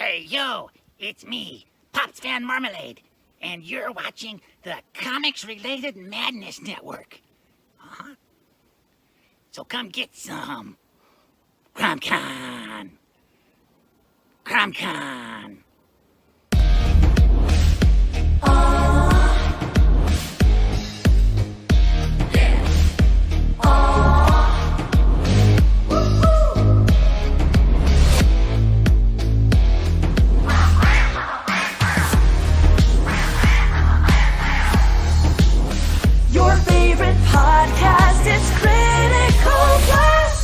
Hey, yo, it's me, Pops Van Marmalade, and you're watching the Comics-Related Madness Network. Uh-huh. So come get some. CromCon. CromCon. Your favorite podcast is Critical Blast.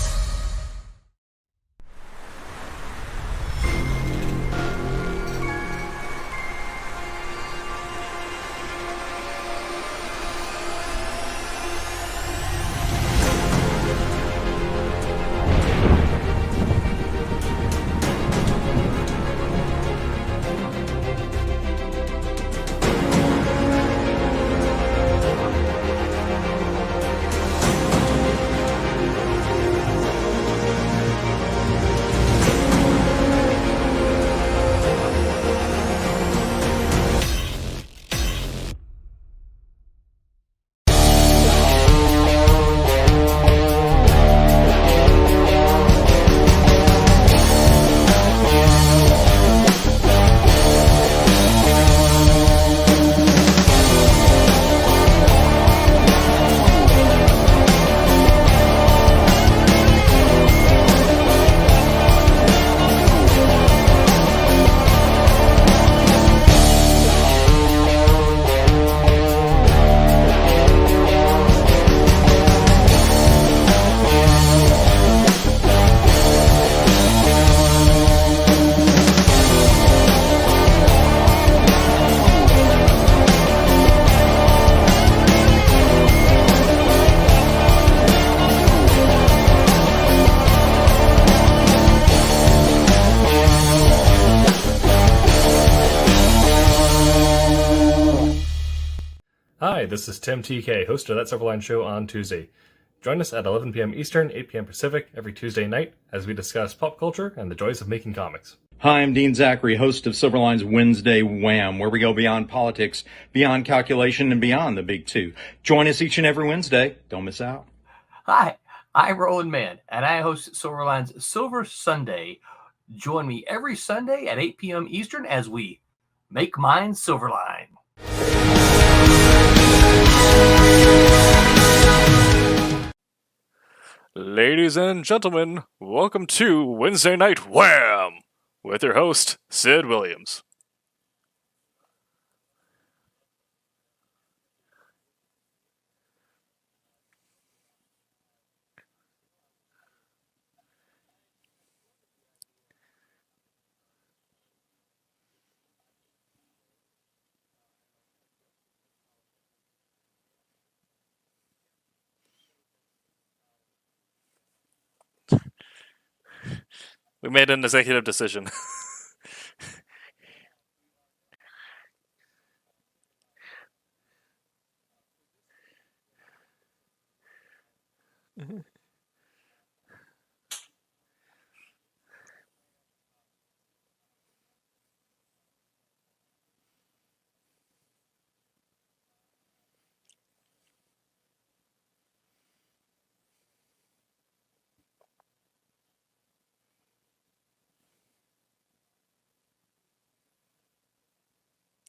Hi, this is Tim TK, host of That Silverline Show on Tuesday. Join us at 11 p.m. Eastern, 8 p.m. Pacific every Tuesday night as we discuss pop culture and the joys of making comics. Hi, I'm Dean Zachary, host of Silverline's Wednesday Wham, where we go beyond politics, beyond calculation, and beyond the big two. Join us each and every Wednesday. Don't miss out. Hi, I'm Roland Mann, and I host Silverline's Silver Sunday. Join me every Sunday at 8 p.m. Eastern as we make mine Silverline. Ladies and gentlemen, welcome to Wednesday Night Wham! With your host, Sid Williams. We made an executive decision.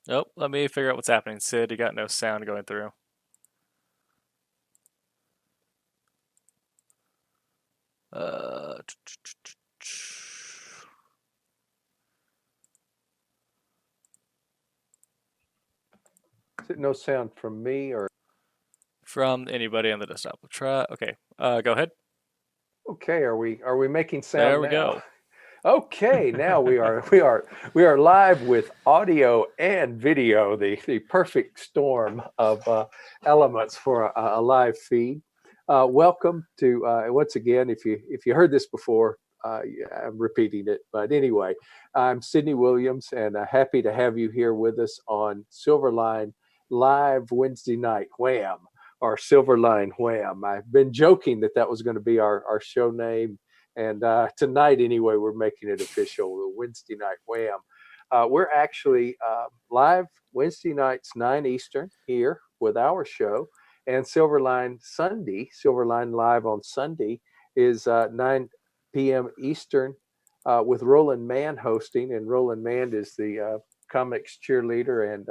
Nope, let me figure out what's happening. Sid, you got no sound going through. Is it no sound from me or? From anybody on the desktop. We'll try. Okay, go ahead. Okay, are we making sound? There we now? go. Okay, now we are live with audio and video, the perfect storm of elements for a live feed. Welcome to once again. If you heard this before, I'm repeating it, but anyway, I'm Sidney Williams, and happy to have you here with us on Silverline Live Wednesday Night Wham, or Silverline Wham. I've been joking that was going to be our show name, And tonight, anyway, we're making it official. The Wednesday Night Wham. We're actually live Wednesday nights, 9 Eastern, here with our show. And Silverline Live on Sunday is 9 p.m. Eastern with Roland Mann hosting. And Roland Mann is the comics cheerleader and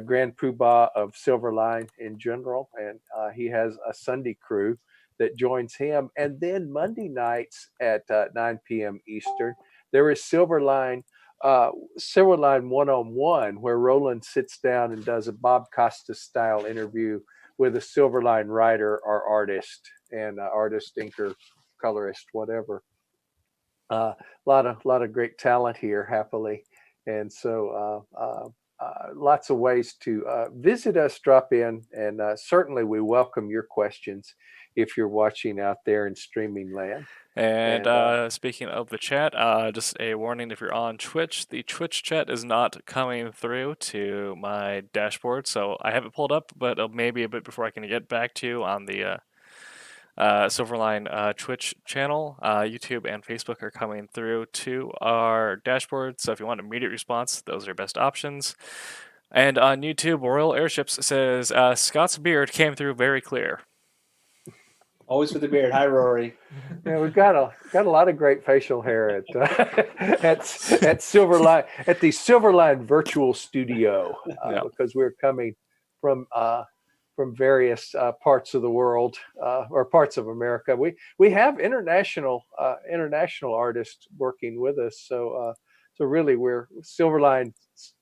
grand poobah of Silverline in general. And he has a Sunday crew that joins him. And then Monday nights at 9 p.m. Eastern, there is Silverline one-on-one, where Roland sits down and does a Bob Costas style interview with a Silverline writer or artist, and artist, inker, colorist, whatever. A lot of great talent here, happily. And so lots of ways to visit us, drop in, and certainly we welcome your questions if you're watching out there in streaming land. And speaking of the chat, just a warning: if you're on Twitch, the Twitch chat is not coming through to my dashboard, so I have it pulled up, but maybe a bit before I can get back to you on the Silverline Twitch channel. YouTube and Facebook are coming through to our dashboard, so if you want immediate response, those are best options. And on YouTube, Royal Airships says Scott's beard came through very clear. Always with the beard. Hi, Rory. Yeah, we've got a lot of great facial hair at Silverline, at the Silverline virtual studio, because we're coming from various parts of the world or parts of America. We have international artists working with us. So really, Silverline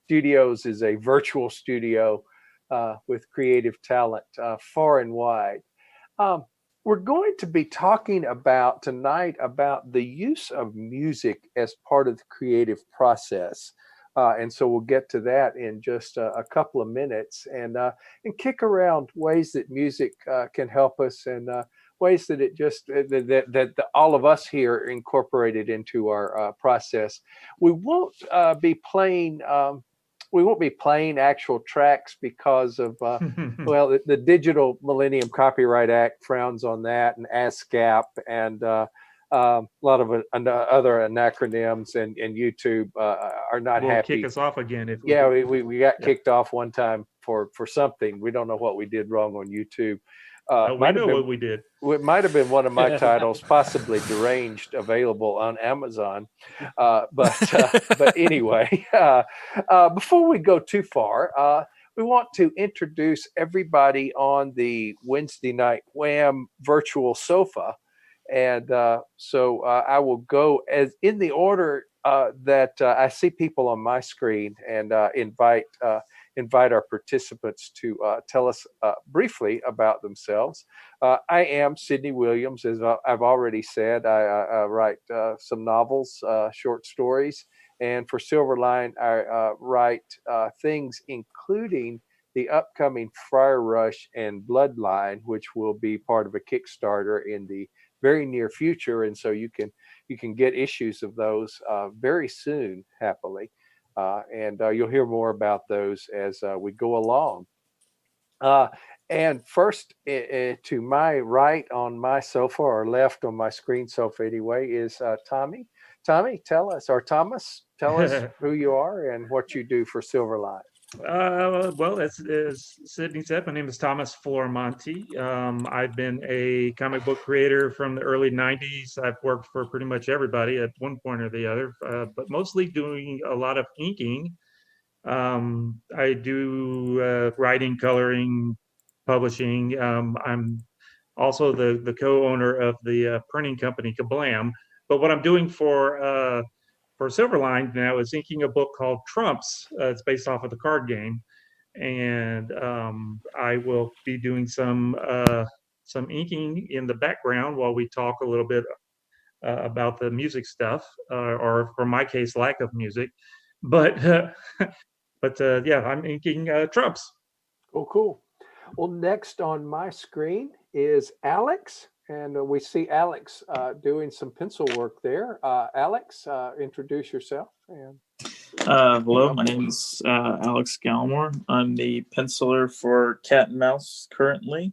Studios is a virtual studio with creative talent far and wide. We're going to be talking tonight about the use of music as part of the creative process. And so we'll get to that in just a couple of minutes, and kick around ways that music can help us, and ways that it just that all of us here incorporated into our process. We won't be playing. We won't be playing actual tracks because of, the Digital Millennium Copyright Act frowns on that, and ASCAP, and a lot of other acronyms, and YouTube are not happy. Kick us off again. We got kicked off one time for something. We don't know what we did wrong on YouTube. We know what we did. It might have been one of my titles, possibly Deranged, available on Amazon. But anyway, before we go too far, we want to introduce everybody on the Wednesday Night Wham virtual sofa. And so I will go as in the order that I see people on my screen, and invite our participants to tell us briefly about themselves. I am Sidney Williams, as I've already said. I write some novels, short stories, and for Silverline, I write things including the upcoming Friar Rush and Bloodline, which will be part of a Kickstarter in the very near future, and so you can get issues of those very soon, happily. And you'll hear more about those as we go along. And first, to my right on my sofa, or left on my screen sofa anyway, is Tommy. Tommy, Thomas, tell us who you are and what you do for Silverline. Well, as Sydney said, my name is Thomas Flormonti. I've been a comic book creator from the early 90s. I've worked for pretty much everybody at one point or the other, but mostly doing a lot of inking. I do writing, coloring, publishing. I'm also the co-owner of the printing company Kablam. But what I'm doing for Silverline now is inking a book called Trumps. It's based off of the card game, and I will be doing some inking in the background while we talk a little bit about the music stuff, or for my case, lack of music. But yeah, I'm inking Trumps. Oh, cool. Well, next on my screen is Alex. And we see Alex doing some pencil work there. Alex, introduce yourself. Hello, my name is Alex Gallimore. I'm the penciler for Cat and Mouse currently.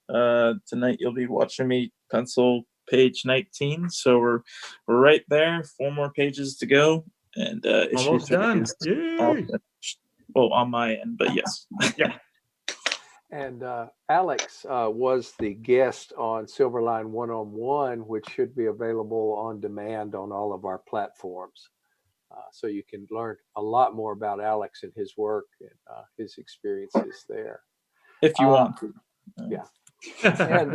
Tonight you'll be watching me pencil page 19. So we're right there. 4 more pages to go, and issue Almost 3 done. is all Yay. finished. Well, on my end, but yes. Yeah. And Alex was the guest on Silverline One-on-One, which should be available on demand on all of our platforms. So you can learn a lot more about Alex and his work and his experiences there. If you want to. Yeah. And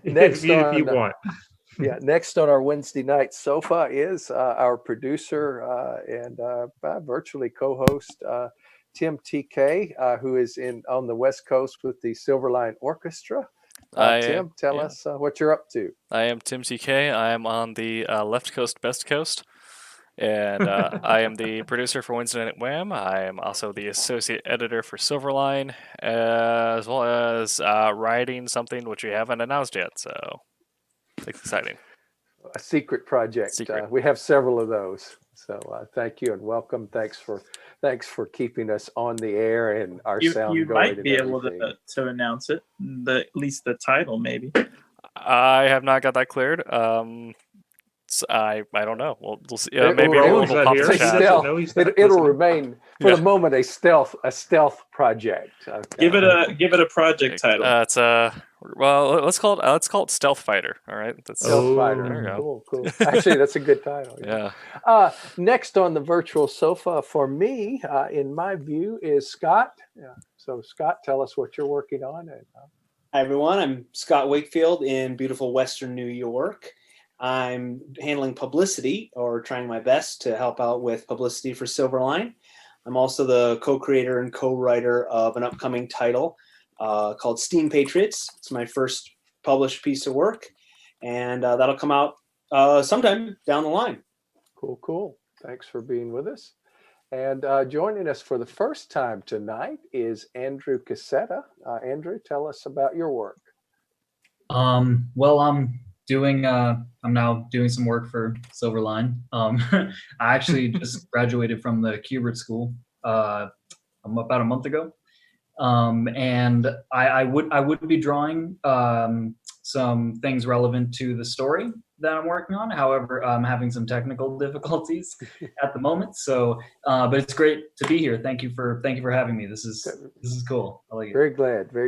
if you want. Yeah, next on our Wednesday night sofa is our producer and virtually co-host, Tim TK, who is on the West Coast with the Silverline Orchestra. Tim, tell us what you're up to. I am Tim TK. I am on the left coast, best coast. And I am the producer for Wednesday Night Wham. I am also the associate editor for Silverline, as well as writing something which we haven't announced yet. So it's exciting. A secret project. Secret. We have several of those. So thank you and welcome. Thanks for keeping us on the air and our sound You going. might be able to announce it, at least the title, maybe. I have not got that cleared. I don't know. We'll see. Maybe Roland's we'll not pop here. the He chat. doesn't know he's not It'll listening. remain for the moment a stealth project. Okay. Give it a project title. It's let's call it Stealth Fighter. All right. That's Stealth There Fighter. you go. Cool. Actually, that's a good title. Yeah. Next on the virtual sofa for me, in my view, is Scott. Yeah. So Scott, tell us what you're working on. Hi, everyone. I'm Scott Wakefield in beautiful Western New York. I'm handling publicity, or trying my best to help out with publicity for Silverline. I'm also the co-creator and co-writer of an upcoming title called Steam Patriots. It's my first published piece of work, and that'll come out sometime down the line. Cool. Thanks for being with us. And joining us for the first time tonight is Andrew Cassetta. Andrew, tell us about your work. Well, I'm now doing some work for Silverline. I actually just graduated from the Kubert School about a month ago, and I would be drawing some things relevant to the story that I'm working on. However, I'm having some technical difficulties at the moment. So, but it's great to be here. Thank you for having me. This is cool. I like it. Very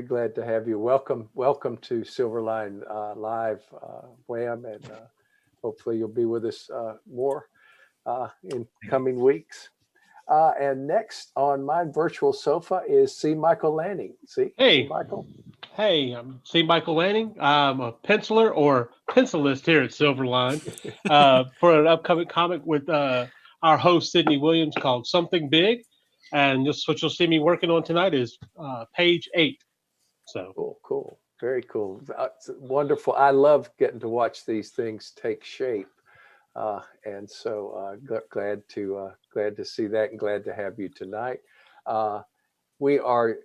glad to have you. Welcome to Silverline Live, Wham, and hopefully you'll be with us more in coming weeks. And next on my virtual sofa is C. Michael Lanning. Hey, Michael. Hey, I'm C. Michael Lanning. I'm a penciler or pencilist here at Silverline for an upcoming comic with our host, Sydney Williams, called Something Big. And just what you'll see me working on tonight is page 8. So Cool. Very cool. It's wonderful. I love getting to watch these things take shape. And so glad to see that and glad to have you tonight.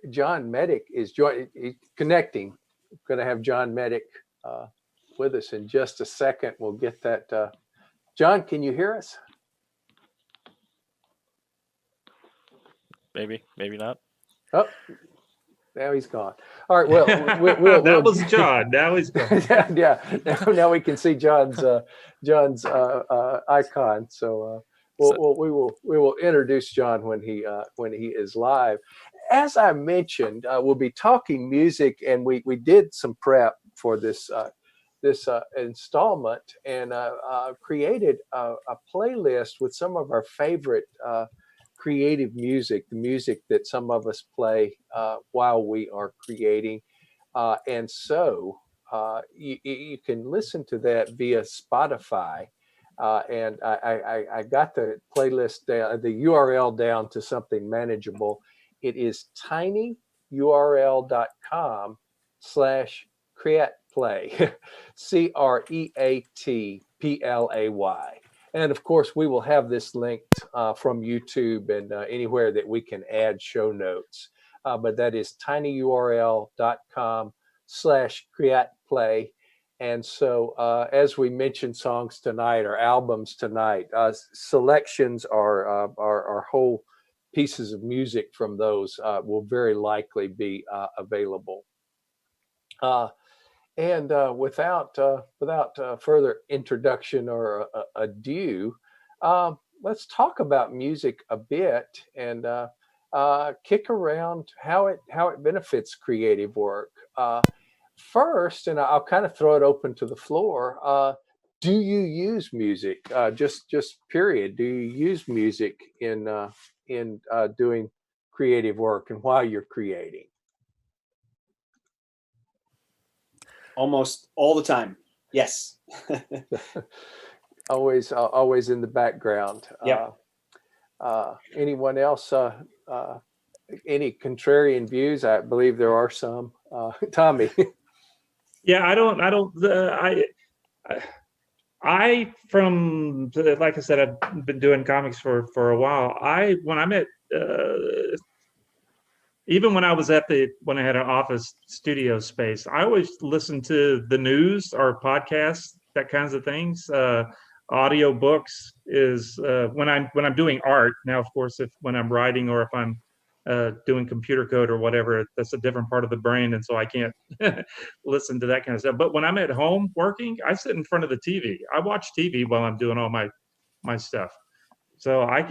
John Medic is connecting. Going to have John Medic with us in just a second. We'll get that. John, can you hear us? Maybe not. Oh, now he's gone. All right. Well, that was John. Now he's gone. Yeah. Now we can see John's icon. So we will introduce John when he is live. As I mentioned, we'll be talking music, and we did some prep for this installment, and created a playlist with some of our favorite creative music, the music that some of us play while we are creating, and so you can listen to that via Spotify. And I got the playlist down, the URL down to something manageable. It is tinyurl.com/creatplay, CREATPLAY. And of course, we will have this linked from YouTube and anywhere that we can add show notes. But that is tinyurl.com/creatplay. And so, as we mentioned songs tonight or albums tonight, selections are whole pieces of music from those will very likely be available. And without further introduction or ado, let's talk about music a bit and kick around how it benefits creative work. First, and I'll kind of throw it open to the floor. Do you use music? Just period. Do you use music in doing creative work and while you're creating? Almost all the time. Yes. always in the background. Yeah. Anyone else? Any contrarian views? I believe there are some. Tommy. Yeah, from like I said, I've been doing comics for a while. When I'm at even when I was when I had an office studio space, I always listened to the news or podcasts, that kinds of things. Audio books is when I'm doing art. Now, of course, when I'm writing or if I'm doing computer code or whatever, that's a different part of the brain, and so I can't listen to that kind of stuff. But when I'm at home working, I sit in front of the TV. I watch TV while I'm doing all my stuff. So I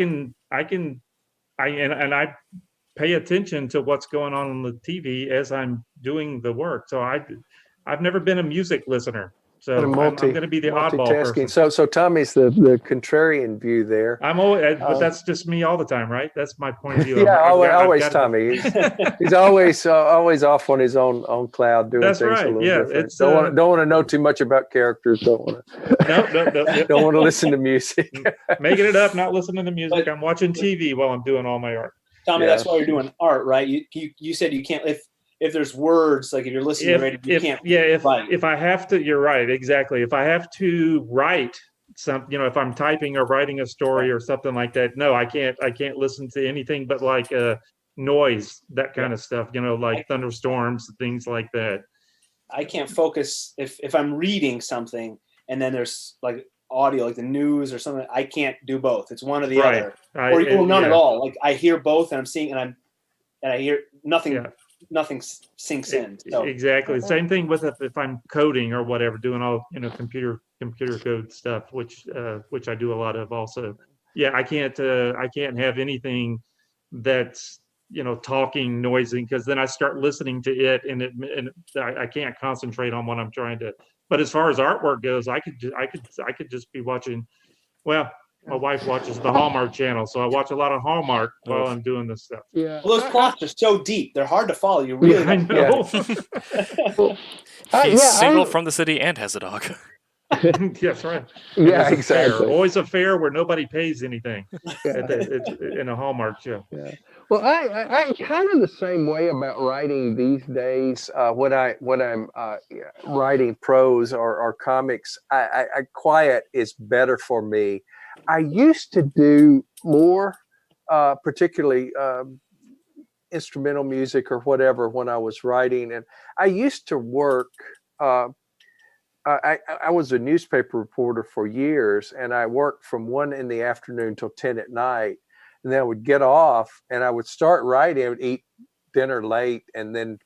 pay attention to what's going on the TV as I'm doing the work. So I've never been a music listener. So I'm going to be the oddball person. So Tommy's the contrarian view there. I'm always, but that's just me all the time, right? That's my point of view. Yeah, always Tommy. He's always off on his own cloud doing things a little different. Don't want to know too much about characters. Don't want to. Don't want to listen to music. Making it up, not listening to music. I'm watching TV while I'm doing all my art. Tommy, that's why you're doing art, right? You said you can't if there's words, like if you're listening to radio, you can't. Yeah, if I have to, you're right, exactly. If I have to write something, if I'm typing or writing a story or something like that, no, I can't listen to anything but like noise, that kind of stuff, like thunderstorms, things like that. I can't focus if I'm reading something and then there's like audio, like the news or something. I can't do both. It's one or the other, or none at all. Like I hear both, and I'm seeing, and I hear nothing. Yeah. Nothing sinks in. So. Exactly. Same thing with if I'm coding or whatever, doing all computer code stuff, which I do a lot of also. Yeah, I can't have anything that's talking, noisy, because then I start listening to it, and I can't concentrate on what I'm trying to. But as far as artwork goes, I could just be watching. Well, my wife watches the Hallmark Channel, so I watch a lot of Hallmark while I'm doing this stuff. Yeah, well, those plots are so deep; they're hard to follow. You really, I know. He's single from the city and has a dog. That's right. Yeah, exactly. Always a fair where nobody pays anything. In a Hallmark show. Yeah. Well, I kind of the same way about writing these days. When I'm writing prose or comics, I quiet is better for me. I used to do more, particularly instrumental music or whatever when I was writing, and I used to work. I was a newspaper reporter for years, and I worked from 1 in the afternoon till 10 at night. And then I would get off and I would start writing. I would eat dinner late and then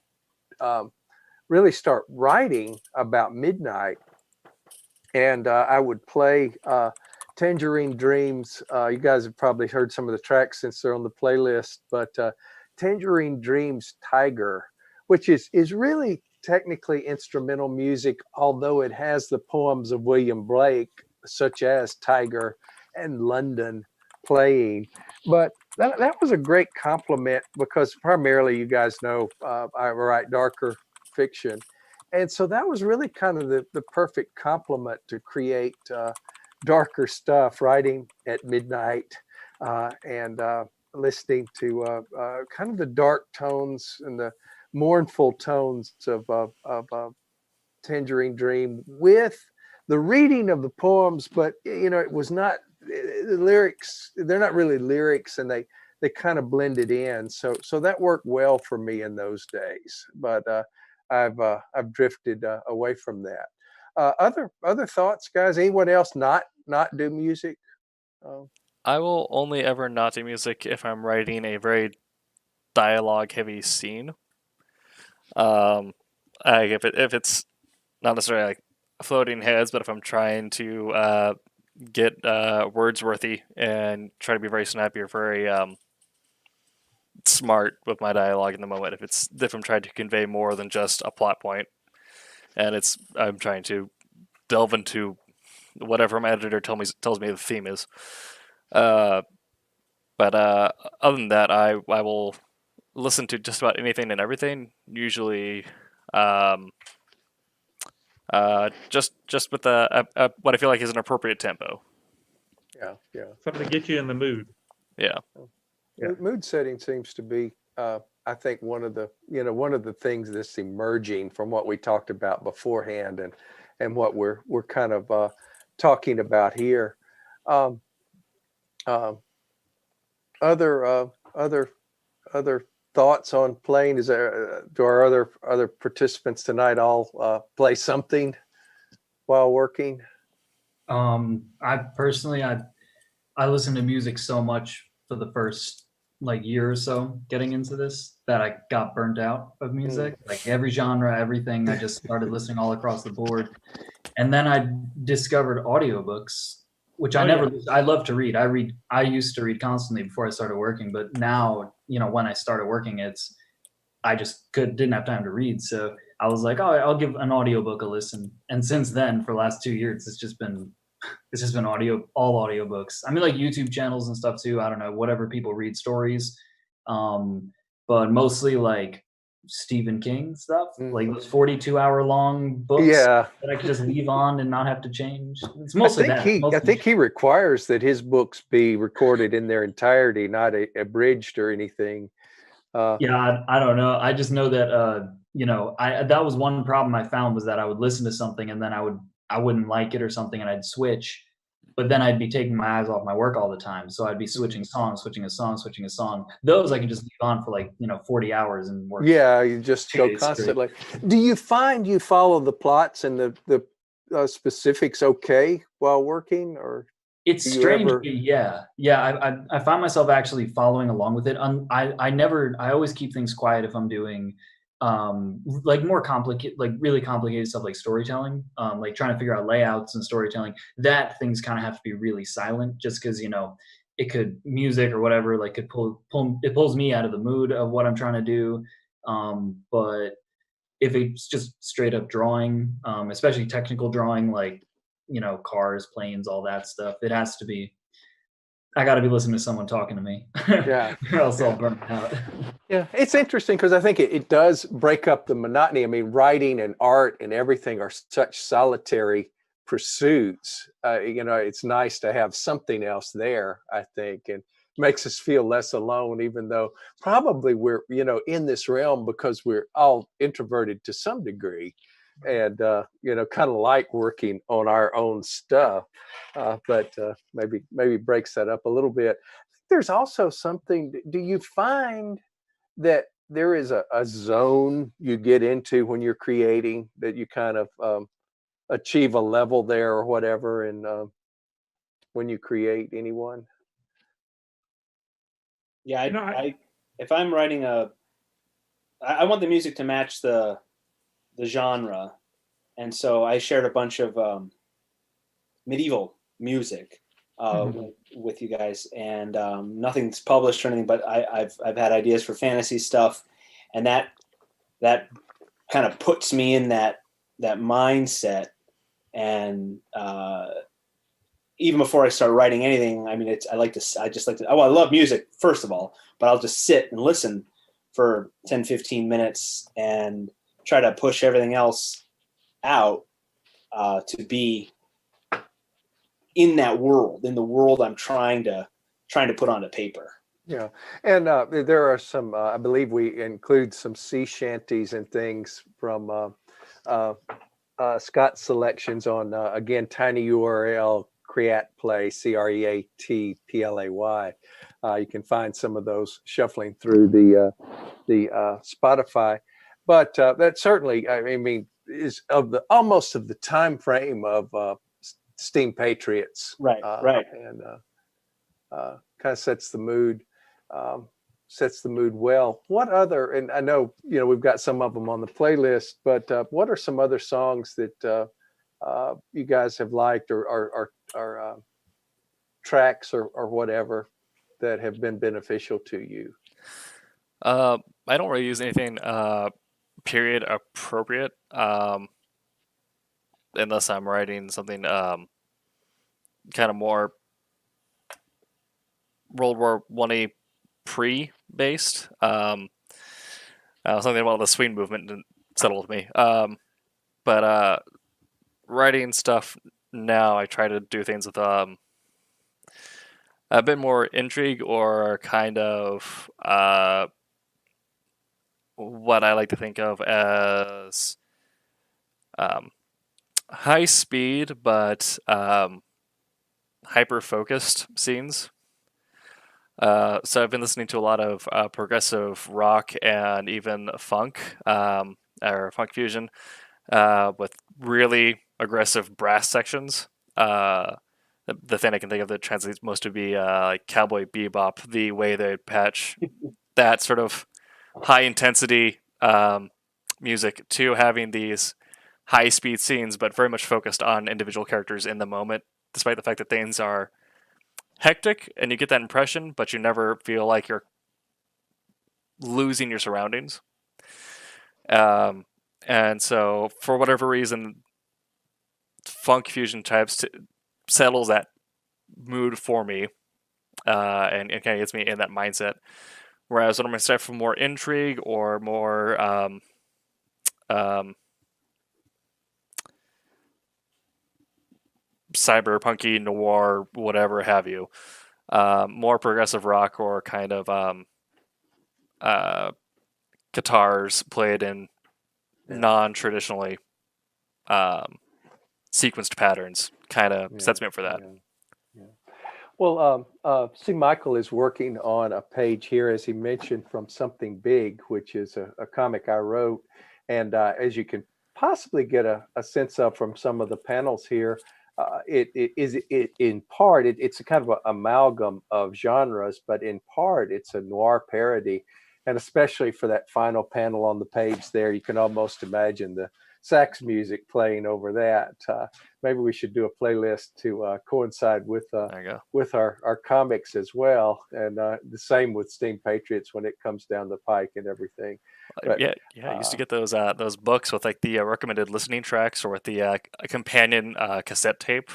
really start writing about midnight. And I would play Tangerine Dreams. You guys have probably heard some of the tracks since they're on the playlist, but Tangerine Dreams Tiger, which is really technically instrumental music, although it has the poems of William Blake, such as Tiger and London, playing. But that was a great compliment, because primarily, you guys know, I write darker fiction. And so that was really kind of the perfect compliment to create darker stuff, writing at midnight and listening to kind of the dark tones and the mournful tones of Tangerine Dream, with the reading of the poems. But it was not the lyrics. They're not really lyrics, and they kind of blended in. So that worked well for me in those days. But I've drifted away from that. Other thoughts, guys? Anyone else not do music? I will only ever not do music if I'm writing a very dialogue heavy scene. If it's not necessarily like floating heads, but if I'm trying to get wordsworthy and try to be very snappy or very smart with my dialogue in the moment, if I'm trying to convey more than just a plot point, and I'm trying to delve into whatever my editor tells me the theme is. But other than that, I will listen to just about anything and everything. Usually, just with what I feel like is an appropriate tempo. Yeah. Something to get you in the mood. Yeah. Mood setting seems to be, I think, one of the things that's emerging from what we talked about beforehand, and what we're kind of talking about here. Other thoughts on playing? Do our other participants tonight all play something while working? I personally, I listen to music so much for the first year or so getting into this that I got burnt out of music. Like every genre, everything, I just started listening all across the board. And then I discovered audiobooks, which I love to read. I used to read constantly before I started working, but now, when I started working, I just didn't have time to read. So I was like, oh, I'll give an audiobook a listen. And since then, for the last 2 years, it's just been all audiobooks. I mean, like YouTube channels and stuff too. I don't know, whatever people read, stories. But mostly like Stephen King stuff, like those 42-hour long books that I could just leave on and not have to change. It's mostly I think he requires that his books be recorded in their entirety, not abridged or anything. I don't know. I just know that that was one problem I found, was that I would listen to something and then I wouldn't like it or something, and I'd switch, but then I'd be taking my eyes off my work all the time. So I'd be switching a song. Those I can just leave on for 40 hours and work. Yeah, you just go constantly. Do you find you follow the plots and the specifics okay while working, or? It's strange. Yeah. I find myself actually following along with it. I always keep things quiet if I'm doing more complicated, really complicated stuff like storytelling, like trying to figure out layouts and storytelling. That things kind of have to be really silent, just because it could, music or whatever, could it pulls me out of the mood of what I'm trying to do. But if it's just straight up drawing, especially technical drawing, cars, planes, all that stuff, it has to be, I got to be listening to someone talking to me. Yeah. Or else I'll burn out. Yeah, it's interesting because I think it does break up the monotony. I mean, writing and art and everything are such solitary pursuits. It's nice to have something else there, I think, and makes us feel less alone, even though probably we're, in this realm because we're all introverted to some degree. And kind of like working on our own stuff, but maybe breaks that up a little bit. There's also something. Do you find that there is a zone you get into when you're creating, that you kind of achieve a level there or whatever, and when you create anyone? Yeah, if I'm writing I want the music to match the genre, and so I shared a bunch of medieval music with you guys, and nothing's published or anything, but I've had ideas for fantasy stuff, and that kind of puts me in that mindset, and even before I start writing anything, I mean, I love music first of all, but I'll just sit and listen for 10-15 minutes and try to push everything else out to be in that world, in the world I'm trying to put onto paper. Yeah, and there are some. I believe we include some sea shanties and things from Scott's selections on again Tiny URL Create Play CREATPLAY. You can find some of those shuffling through the Spotify. But that certainly, I mean, is almost of the time frame of Steam Patriots, right, and kind of sets the mood. sets the mood well. What other, and I know, we've got some of them on the playlist, but what are some other songs that you guys have liked or tracks or whatever that have been beneficial to you? I don't really use anything period appropriate unless I'm writing something kind of more World War One pre-based. Something about the swing movement didn't settle with me. But writing stuff now, I try to do things with a bit more intrigue or kind of what I like to think of as high speed but hyper focused scenes. So I've been listening to a lot of progressive rock and even funk or funk fusion with really aggressive brass sections. The thing I can think of that translates most would be like Cowboy Bebop, the way they patch that sort of high intensity music to having these high speed scenes, but very much focused on individual characters in the moment, despite the fact that things are hectic and you get that impression, but you never feel like you're losing your surroundings. And so, for whatever reason, funk fusion types settles that mood for me, and it kind of gets me in that mindset. Whereas when I'm going for more intrigue or more cyberpunky noir, whatever have you, more progressive rock or kind of guitars played in non-traditionally sequenced patterns kind of sets me up for that. Well, see, Michael is working on a page here, as he mentioned, from Something Big, which is a comic I wrote. And as you can possibly get a sense of from some of the panels here, in part, it's a kind of an amalgam of genres, but in part, it's a noir parody. And especially for that final panel on the page there, you can almost imagine the sax music playing over that. Maybe we should do a playlist to coincide with our comics as well, and the same with Steam Patriots when it comes down the pike and everything. But, yeah, I used to get those books with like the recommended listening tracks or with the companion cassette tape.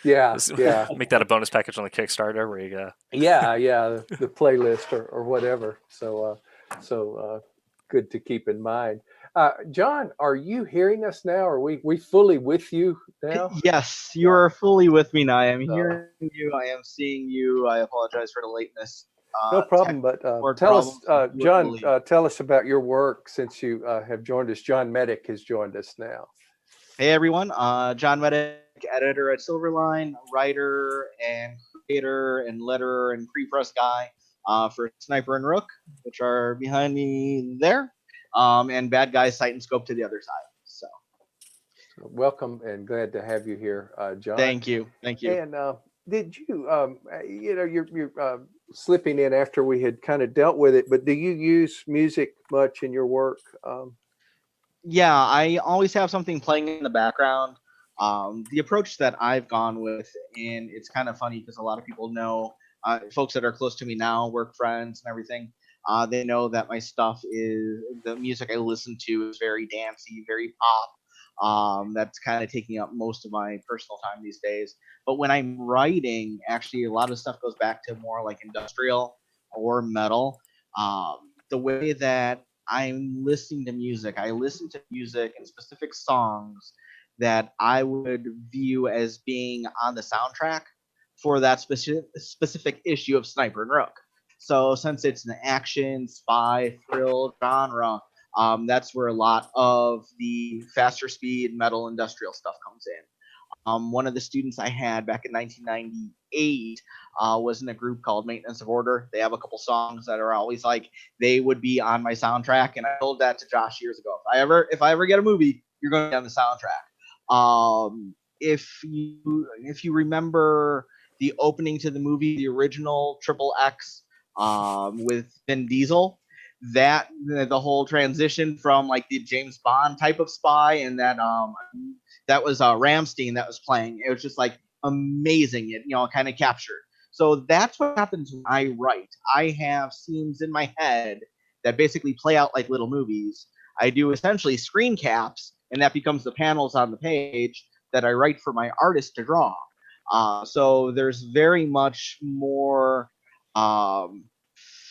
Yeah. Make that a bonus package on the Kickstarter where you go. Yeah, the playlist or whatever. So good to keep in mind. John, are you hearing us now? Are we fully with you now? Yes, you are fully with me now. I am hearing you. I am seeing you. I apologize for the lateness. No problem. But tell us, John, tell us about your work since you have joined us. John Medic has joined us now. Hey, everyone. John Medic, editor at Silverline, writer and creator and letterer and pre-press guy for Sniper and Rook, which are behind me there. And Bad Guys Sight and Scope to the other side. So welcome and glad to have you here, John. Thank you. And did you, you're slipping in after we had kind of dealt with it, but do you use music much in your work? Yeah, I always have something playing in the background. The approach that I've gone with, and it's kind of funny because a lot of people know, folks that are close to me now, work friends and everything, they know that my stuff is, the music I listen to is very dancey, very pop. That's kind of taking up most of my personal time these days. But when I'm writing, actually a lot of stuff goes back to more like industrial or metal. The way that I'm listening to music, I listen to music and specific songs that I would view as being on the soundtrack for that specific issue of Sniper and Rook. So since it's an action, spy, thrill genre, that's where a lot of the faster speed metal industrial stuff comes in. One of the students I had back in 1998 was in a group called Maintenance of Order. They have a couple songs that are always like, they would be on my soundtrack. And I told that to Josh years ago. If I ever get a movie, you're going to be on the soundtrack. If you remember the opening to the movie, the original Triple X, with Vin Diesel. That the whole transition from like the James Bond type of spy, and that was Ramstein that was playing. It was just like amazing. It kind of captured. So that's what happens when I write. I have scenes in my head that basically play out like little movies. I do essentially screen caps, and that becomes the panels on the page that I write for my artist to draw. So there's very much more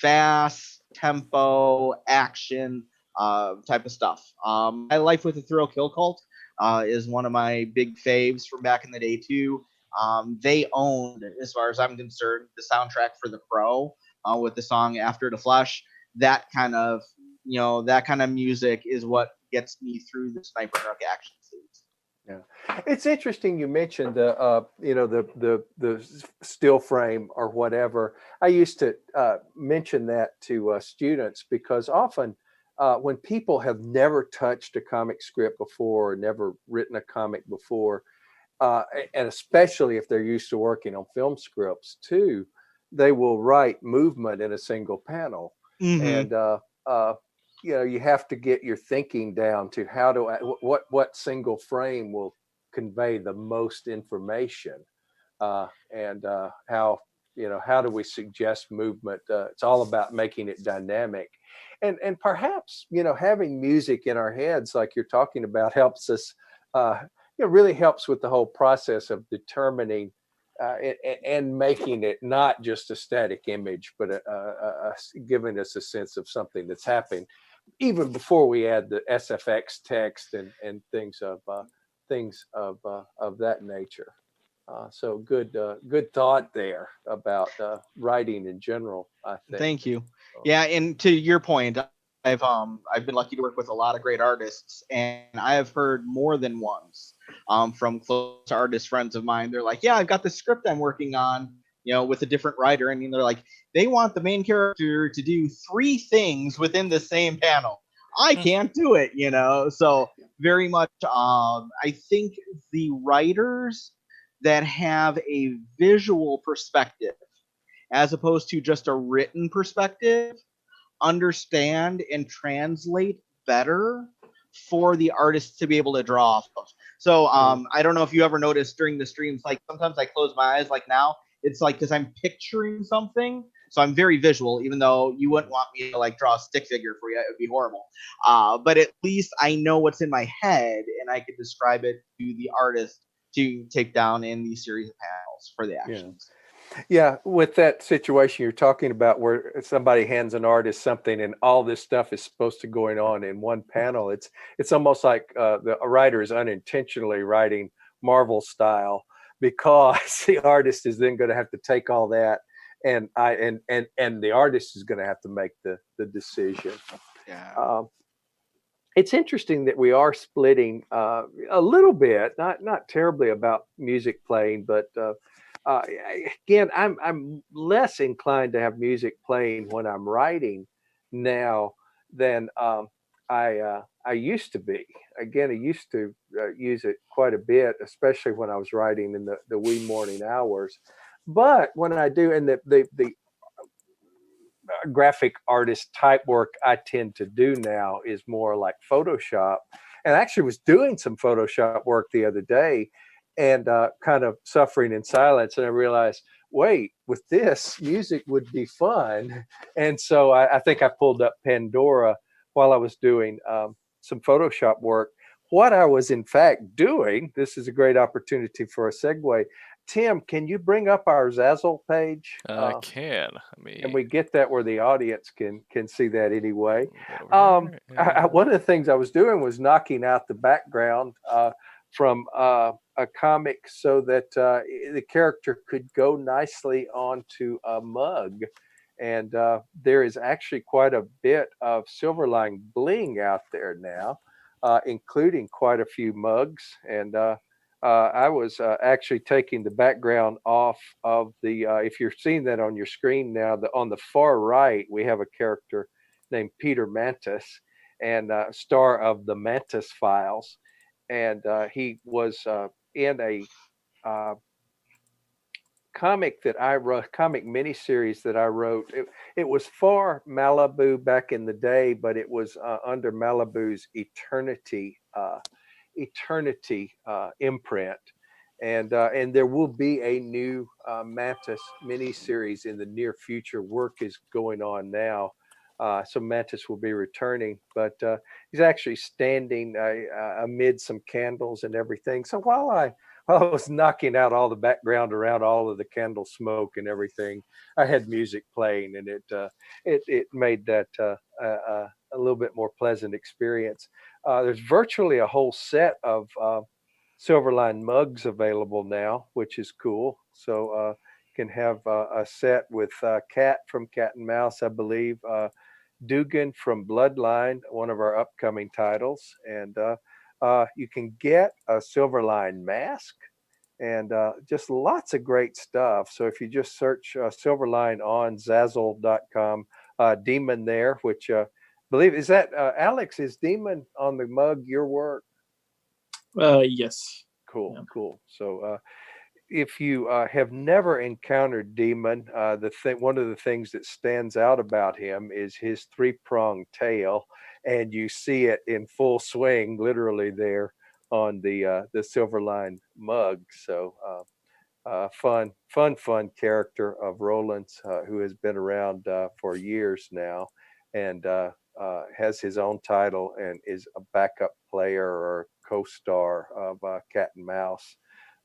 fast tempo action type of stuff. My Life with the Thrill Kill Cult is one of my big faves from back in the day too. They owned, as far as I'm concerned, the soundtrack for The Crow with the song After the Flesh. That kind of music is what gets me through the sniper truck action scenes. Yeah, it's interesting you mentioned the still frame or whatever. I used to mention that to students because often when people have never touched a comic script before or never written a comic before, and especially if they're used to working on film scripts too, they will write movement in a single panel. And you have to get your thinking down to what single frame will convey the most information, and how do we suggest movement. It's all about making it dynamic, and perhaps having music in our heads like you're talking about helps us. Really helps with the whole process of determining and making it not just a static image, but giving us a sense of something that's happening, even before we add the SFX text and things of that nature. So good thought there about writing in general, I think. Thank you. Yeah, and to your point, I've been lucky to work with a lot of great artists, and I have heard more than once from close artist friends of mine. They're like, "Yeah, I've got this script I'm working on, with a different writer," and they're like, they want the main character to do 3 things within the same panel. I can't do it, So very much, I think the writers that have a visual perspective as opposed to just a written perspective understand and translate better for the artists to be able to draw off of. So I don't know if you ever noticed during the streams, like sometimes I close my eyes like now, it's like because I'm picturing something. So I'm very visual, even though you wouldn't want me to like draw a stick figure for you. It would be horrible. But at least I know what's in my head and I could describe it to the artist to take down in these series of panels for the actions. Yeah, with that situation you're talking about where somebody hands an artist something and all this stuff is supposed to going on in one panel, it's almost like a writer is unintentionally writing Marvel style, because the artist is then going to have to take all that and the artist is going to have to make the decision. Yeah. It's interesting that we are splitting a little bit, not terribly about music playing, but again, I'm less inclined to have music playing when I'm writing now than I used to be. Again, I used to use it quite a bit, especially when I was writing in the wee morning hours. But when I do, and the graphic artist type work I tend to do now is more like Photoshop, and I actually was doing some Photoshop work the other day and kind of suffering in silence. And I realized, wait, with this, music would be fun. And so I think I pulled up Pandora while I was doing some Photoshop work. What I was in fact doing, this is a great opportunity for a segue. Tim, can you bring up our Zazzle page? I can. And we get that where the audience can see that anyway. One of the things I was doing was knocking out the background from a comic so that the character could go nicely onto a mug. And there is actually quite a bit of Silverline bling out there now, including quite a few mugs. And I was actually taking the background off of the, if you're seeing that on your screen now, on the far right, we have a character named Peter Mantis, and star of the Mantis Files. And he was in comic that I wrote, comic miniseries that I wrote. It was for Malibu back in the day, but it was under Malibu's Eternity imprint. And there will be a new Mantis miniseries in the near future. Work is going on now. So Mantis will be returning, but he's actually standing amid some candles and everything. So while I was knocking out all the background around all of the candle smoke and everything, I had music playing, and it made that a little bit more pleasant experience. There's virtually a whole set of Silverline mugs available now, which is cool. So you can have a set with Cat from Cat and Mouse, I believe. Dugan from Bloodline, one of our upcoming titles, and you can get a Silverline mask and just lots of great stuff. So if you just search Silverline on Zazzle.com, Demon there, which believe is that Alex, is Demon on the mug your work? Yes. Cool, Yeah. cool. So if you have never encountered Demon, one of the things that stands out about him is his three-pronged tail, and you see it in full swing, literally there on the Silverline mug. So fun character of Roland's, who has been around for years now, and has his own title and is a backup player or co-star of Cat and Mouse.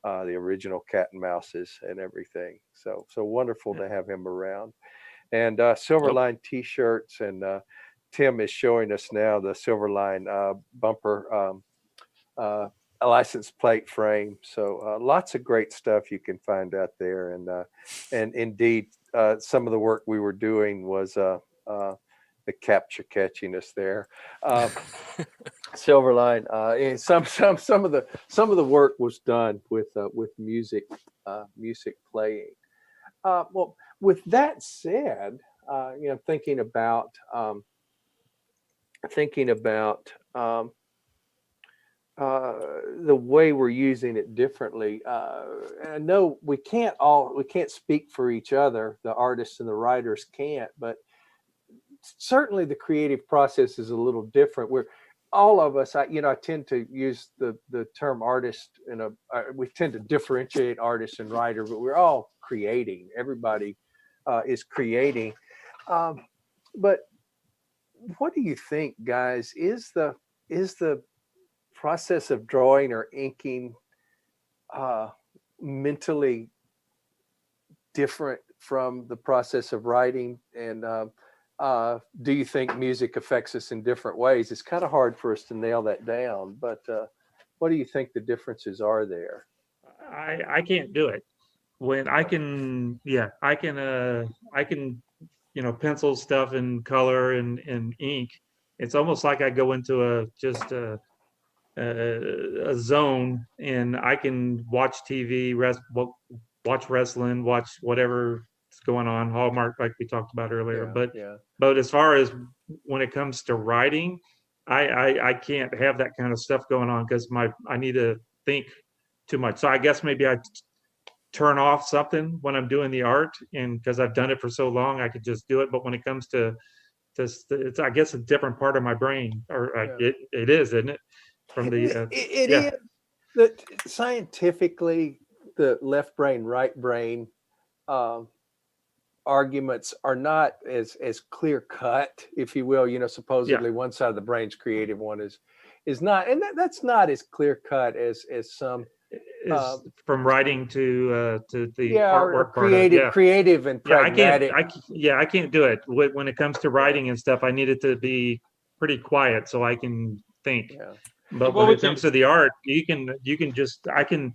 The original Cat and Mouses and everything. So wonderful to have him around. And Silverline T-shirts, and Tim is showing us now the Silverline bumper a license plate frame. So lots of great stuff you can find out there. And indeed, some of the work we were doing was the capture catchiness there. Silverline. And some of the work was done with music playing. Well, with that said, thinking about the way we're using it differently. And I know we can't speak for each other. The artists and the writers can't, but certainly the creative process is a little different. We're all of us, I tend to use the term artist we tend to differentiate artist and writer, but we're all creating. Everybody is creating. But what do you think, guys? Is the process of drawing or inking mentally different from the process of writing? And do you think music affects us in different ways? It's kind of hard for us to nail that down, but what do you think the differences are there? I can't do it. When I can pencil stuff in color and ink. It's almost like I go into a zone, and I can watch TV, watch wrestling, watch whatever's going on, Hallmark, like we talked about earlier. But as far as when it comes to writing, I can't have that kind of stuff going on because I need to think too much. So I guess maybe I turn off something when I'm doing the art, and because I've done it for so long, I could just do it. But when it comes to this, it's, I guess, a different part of my brain, or it is, isn't it? From the it is that scientifically, the left brain, right brain arguments are not as clear cut, if you will. Supposedly one side of the brain's creative, one is not, and that's not as clear cut as some. From writing to the artwork, creative and pragmatic. I can't do it when it comes to writing and stuff. I need it to be pretty quiet so I can think. But when it comes to the art, you can just I can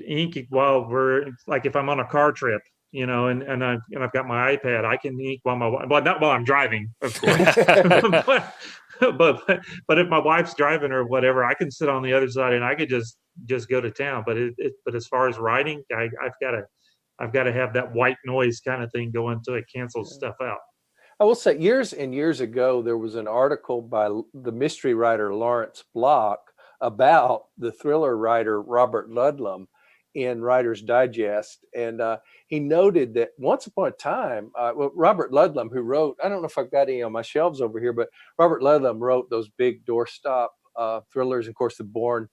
ink while we're, like, if I'm on a car trip, and I've got my iPad, I can ink while not while I'm driving, of course. but if my wife's driving or whatever, I can sit on the other side and I could just go to town. But as far as writing, I've got to have that white noise kind of thing going so it cancels stuff out. I will say, years and years ago, there was an article by the mystery writer Lawrence Block about the thriller writer Robert Ludlum in Writer's Digest, and he noted that once upon a time, Robert Ludlum, who wrote, I don't know if I've got any on my shelves over here, but Robert Ludlum wrote those big doorstop thrillers. Of course, the Bourne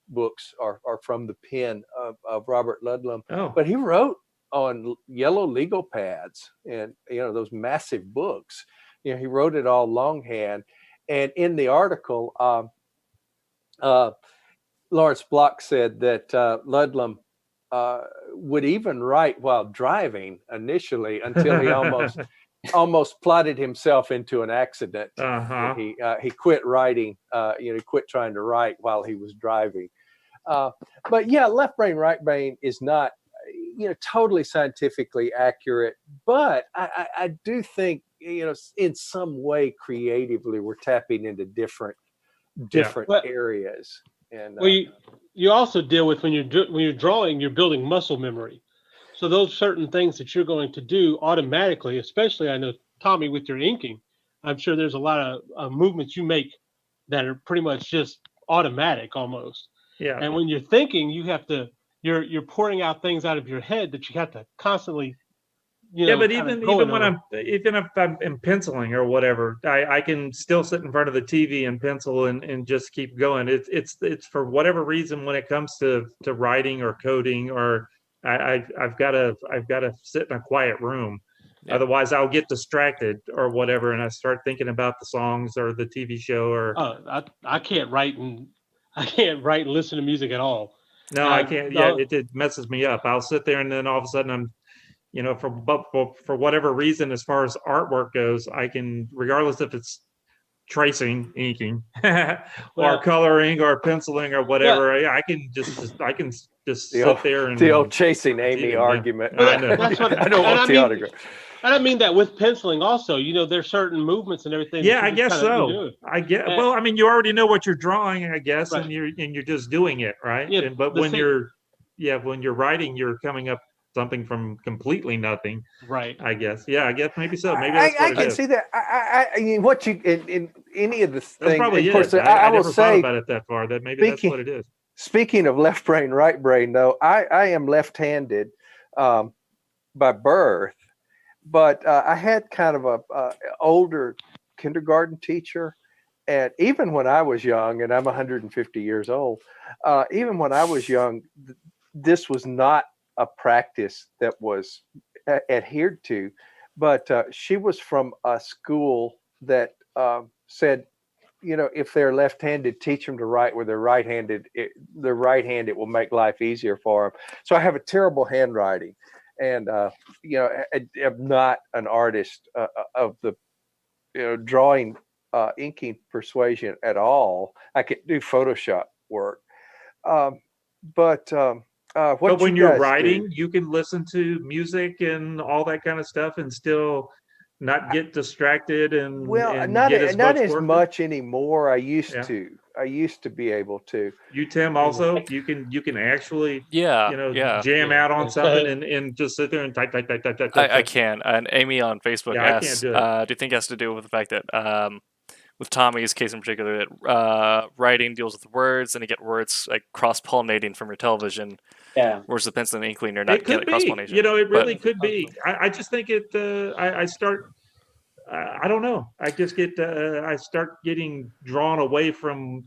books are from the pen of Robert Ludlum. Oh. But he wrote on yellow legal pads, and those massive books. He wrote it all longhand. And in the article, Lawrence Block said that Ludlum would even write while driving initially until he almost plotted himself into an accident. He quit writing. He quit trying to write while he was driving. But yeah, left brain, right brain is not totally scientifically accurate, but I do think in some way creatively we're tapping into different areas. And you also deal with when you're drawing, you're building muscle memory. So those certain things that you're going to do automatically, especially I know, Tommy, with your inking, I'm sure there's a lot of movements you make that are pretty much just automatic almost. Yeah. And when you're thinking, you have to you're pouring out things out of your head that you have to constantly. But even if I'm penciling or whatever, I can still sit in front of the TV and pencil and just keep going. It's for whatever reason when it comes to writing or coding, or I've got to sit in a quiet room. Yeah. Otherwise I'll get distracted or whatever, and I start thinking about the songs or the TV show. Or I can't write and listen to music at all. No, I can't. Yeah, it messes me up. I'll sit there and then all of a sudden I'm. For whatever reason, as far as artwork goes, I can, regardless if it's tracing, inking, or coloring, or penciling, or whatever, I can just sit there and the old chasing Amy argument. I know. I don't want the autograph. And I mean that with penciling also. There's certain movements and everything. Yeah, I guess so. Well, I mean, you already know what you're drawing, I guess, right. and you're just doing it, right? Yeah, but when you're writing, you're coming up something from completely nothing, right? I guess. Yeah, I guess maybe so. Maybe that's I can see that. I mean, what you in any of the things. Probably of course, I will never say thought about it that far. That maybe that's what it is. Speaking of left brain, right brain, though, I am left-handed by birth, but I had kind of a older kindergarten teacher, and even when I was young, and I'm 150 years old, even when I was young, this was not a practice that was adhered to, but she was from a school that said, if they're left-handed, teach them to write with their right-handed. Their right hand, it will make life easier for them. So I have a terrible handwriting, and I'm not an artist of the drawing, inking persuasion at all. I can do Photoshop work, but when you're writing, you can listen to music and all that kind of stuff and still not get distracted and not as much anymore. I used to be able to. You, Tim, also you can actually jam out on something and just sit there and type. I can. And Amy on Facebook asks, do you think it has to do with the fact that with Tommy's case in particular, that writing deals with words, and you get words like cross-pollinating from your television. Yeah. Whereas the pencil and inking, you're not getting cross-pollination. It really could be. I just think it. I start. I don't know. I just get. I start getting drawn away from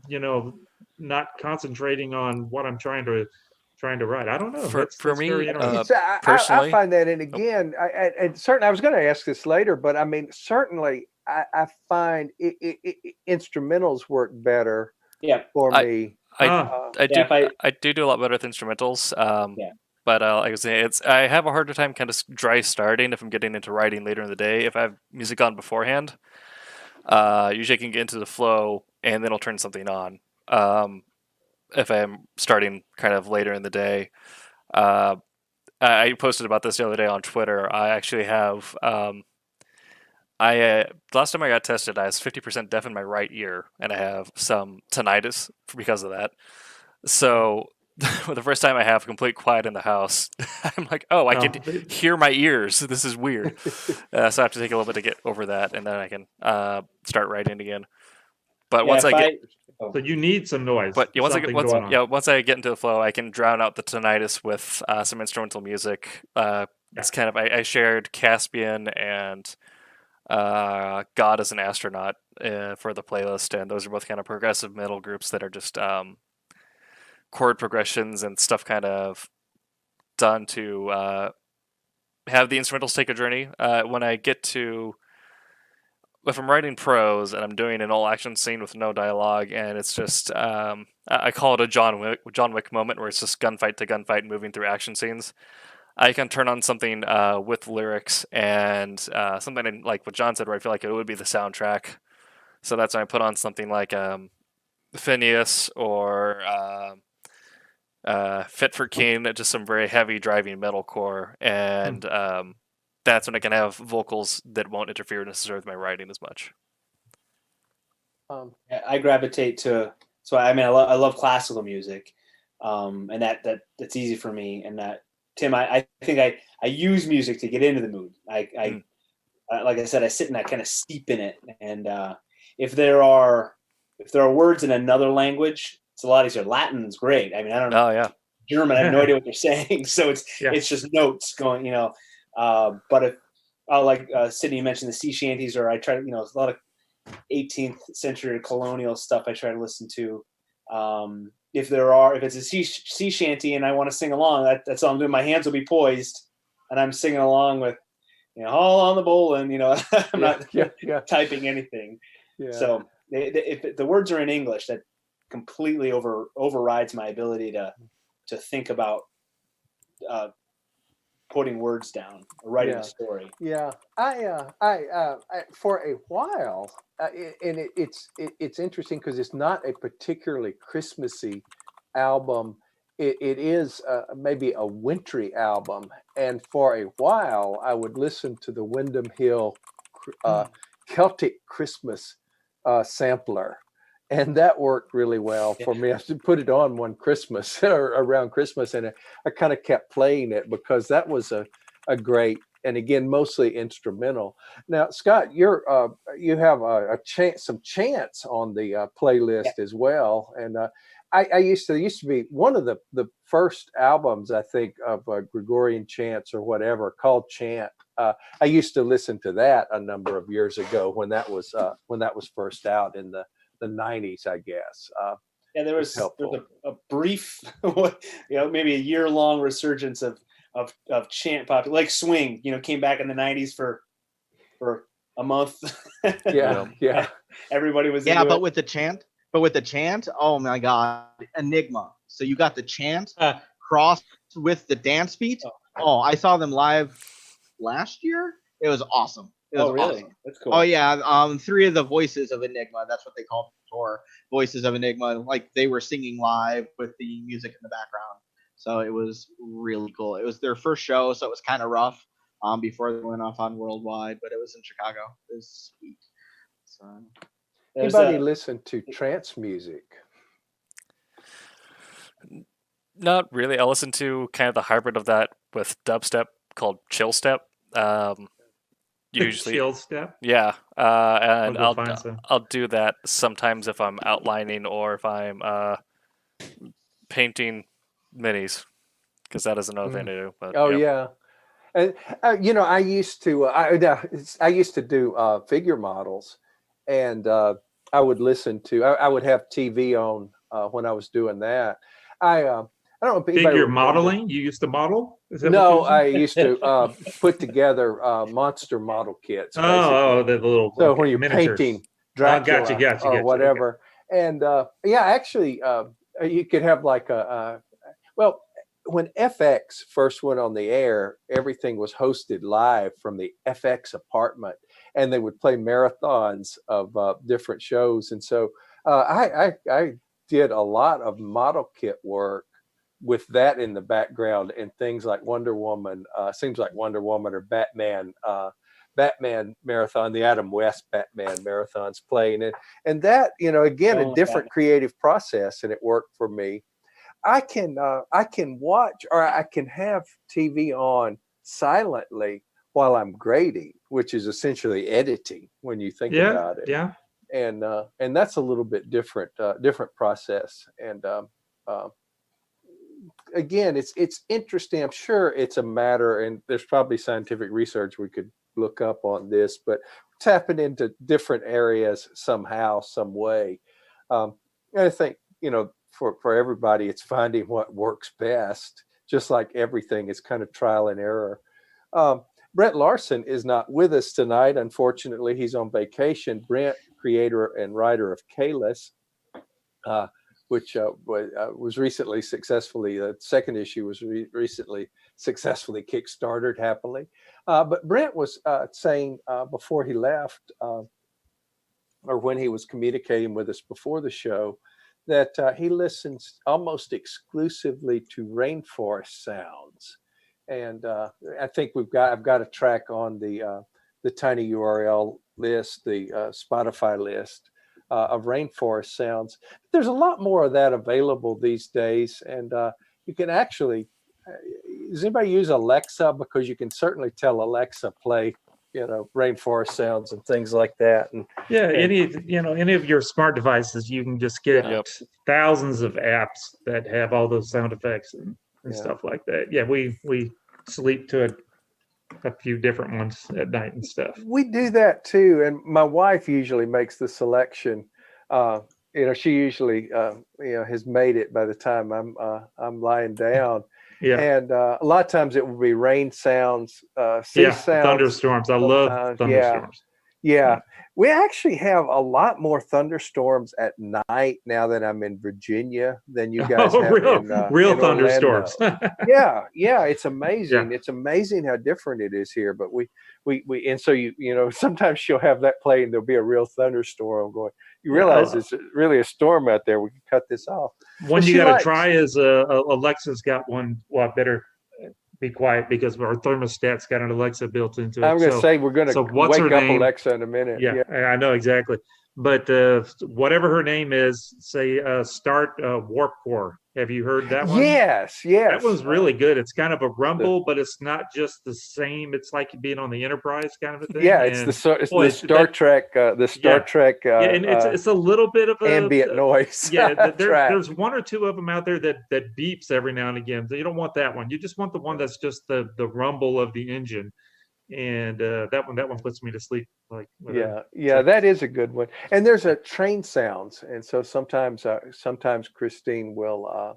not concentrating on what I'm trying to write. I don't know. For me, personally, I find that, and again, I certainly I was going to ask this later, but I mean, certainly. I find instrumentals work better for me. I do a lot better with instrumentals. But like I say, I have a harder time kind of dry starting if I'm getting into writing later in the day. If I have music on beforehand, usually I can get into the flow and then I'll turn something on. If I'm starting kind of later in the day, I posted about this the other day on Twitter. I actually have. Last time I got tested, I was 50% deaf in my right ear, and I have some tinnitus because of that. So, the first time I have complete quiet in the house, I'm like, I can hear my ears. This is weird. So I have to take a little bit to get over that, and then I can start writing again. But once I So you need some noise. But yeah, something going on. once I get into the flow, I can drown out the tinnitus with some instrumental music. It's kind of I shared Caspian and God as an Astronaut for the playlist, and those are both kind of progressive metal groups that are just chord progressions and stuff kind of done to have the instrumentals take a journey. When I get to if I'm writing prose and I'm doing an all action scene with no dialogue, and it's just I call it a John Wick moment where it's just gunfight to gunfight moving through action scenes. I can turn on something with lyrics and something like what John said, where I feel like it would be the soundtrack. So that's when I put on something like Phineas or Fit for King, just some very heavy driving metalcore, and that's when I can have vocals that won't interfere necessarily with my writing as much. I gravitate to, so I mean, I love classical music, and that's easy for me. And that, Tim, I think I use music to get into the mood. I like I said, I sit and I kind of steep in it. And if there are words in another language, it's a lot easier. Latin's great. I mean, I don't know. Oh yeah. German, I have no idea what they're saying. So it's just notes going, you know. But if like Sydney mentioned the sea shanties, or I try to, you know, a lot of 18th century colonial stuff I try to listen to. If it's a sea shanty and I want to sing along, that's all I'm doing. My hands will be poised and I'm singing along with, you know, all on the bowling, you know, I'm not typing anything. Yeah. So if the words are in English, that completely overrides my ability to think about putting words down or writing a story. Yeah, I for a while, and it's interesting because it's not a particularly Christmassy album. It is maybe a wintry album, and for a while I would listen to the Windham Hill Celtic Christmas sampler. And that worked really well for me. I should put it on one Christmas or around Christmas, and I kind of kept playing it because that was a great, and again, mostly instrumental. Now, Scott, you have some chants on the playlist as well, and I used to be one of the first albums, I think, of Gregorian chants or whatever called Chant. I used to listen to that a number of years ago when that was first out in the 90s, I guess. Yeah, there was a brief, you know, maybe a year-long resurgence of chant pop, like swing. You know, came back in the 90s for a month. Yeah. Everybody was but with the chant, oh my God, Enigma. So you got the chant crossed with the dance beat. Oh, I saw them live last year. It was awesome. It was really? Awesome. That's cool. Oh yeah, 3 of the voices of Enigma. That's what they called the tour. Voices of Enigma, like they were singing live with the music in the background. So it was really cool. It was their first show, so it was kind of rough before they went off on worldwide. But it was in Chicago. It was sweet. So, anybody listen to trance music? Not really. I listen to kind of the hybrid of that with dubstep called chill step. Usually chill step. Yeah, and I'll do that sometimes if I'm outlining or if I'm painting minis, because that is another thing to do. But yeah, and you know, I used to do figure models, and I would listen to. I would have TV on when I was doing that. I don't know if anybody figure remember. modeling. You used to model? No, I used to put together monster model kits. Oh, the little. So when you're painting Dracula gotcha, or whatever, and actually, you could have like when FX first went on the air, everything was hosted live from the FX apartment, and they would play marathons of different shows, and so I did a lot of model kit work with that in the background, and things like Wonder Woman, seems like Wonder Woman or Batman marathon, the Adam West Batman marathons playing it. And that, you know, again, a different creative process, and it worked for me. I can watch, or I can have TV on silently while I'm grading, which is essentially editing when you think about it. Yeah. and that's a little bit different process. And again, it's interesting. I'm sure it's a matter, and there's probably scientific research we could look up on this, but tapping into different areas somehow, some way. And I think, for everybody, it's finding what works best. Just like everything, it's kind of trial and error. Brent Larson is not with us tonight. Unfortunately, he's on vacation. Brent, creator and writer of Kalis, which was recently successfully, the second issue was recently successfully kickstarted happily. But Brent was saying before he left, or when he was communicating with us before the show, that he listens almost exclusively to rainforest sounds. And I think I've got a track on the Tiny URL list, the Spotify list, of rainforest sounds. There's a lot more of that available these days, and you can actually. Does anybody use Alexa? Because you can certainly tell Alexa play, rainforest sounds and things like that. And any of your smart devices, you can just get thousands of apps that have all those sound effects and stuff like that. Yeah, we sleep to a few different ones at night and stuff. We do that too, and my wife usually makes the selection. She usually has made it by the time I'm lying down. Yeah, and a lot of times it will be rain sounds, sea sounds, thunderstorms. I love thunderstorms. Yeah, we actually have a lot more thunderstorms at night now that I'm in Virginia than you guys have real in thunderstorms. yeah, it's amazing. Yeah. It's amazing how different it is here. But we and so sometimes she'll have that play and there'll be a real thunderstorm going. You realize it's really a storm out there. We can cut this off. One you got to try is Alexa's got one. Well, I better be quiet because our thermostat's got an Alexa built into it. I'm going to say we're going to wake up Alexa in a minute. Yeah, I know exactly. But whatever her name is, say start Warp Core. Have you heard that one? Yes. That one's really good. It's kind of a rumble, but it's not just the same. It's like being on the Enterprise kind of a thing. Yeah, it's the Star Trek. And it's a little bit of ambient noise. Yeah, there's one or two of them out there that beeps every now and again. So you don't want that one. You just want the one that's just the rumble of the engine. And that one puts me to sleep. That is a good one. And there's a train sounds, and so sometimes Christine will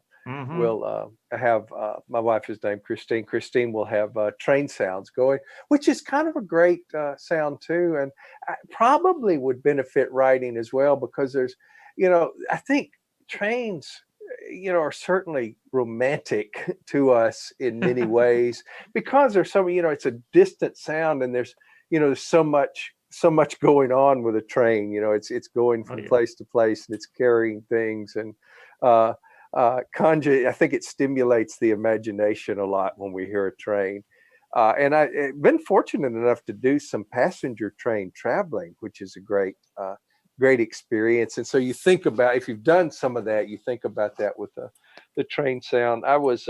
have my wife is named Christine. Christine will have train sounds going, which is kind of a great sound too, and probably would benefit writing as well because there's, I think trains are certainly romantic to us in many ways because there's so it's a distant sound and there's so much going on with a train. It's going from place to place and it's carrying things and I think it stimulates the imagination a lot when we hear a train. And I've been fortunate enough to do some passenger train traveling, which is a great experience. And so you think about, if you've done some of that, you think about that with the train sound. I was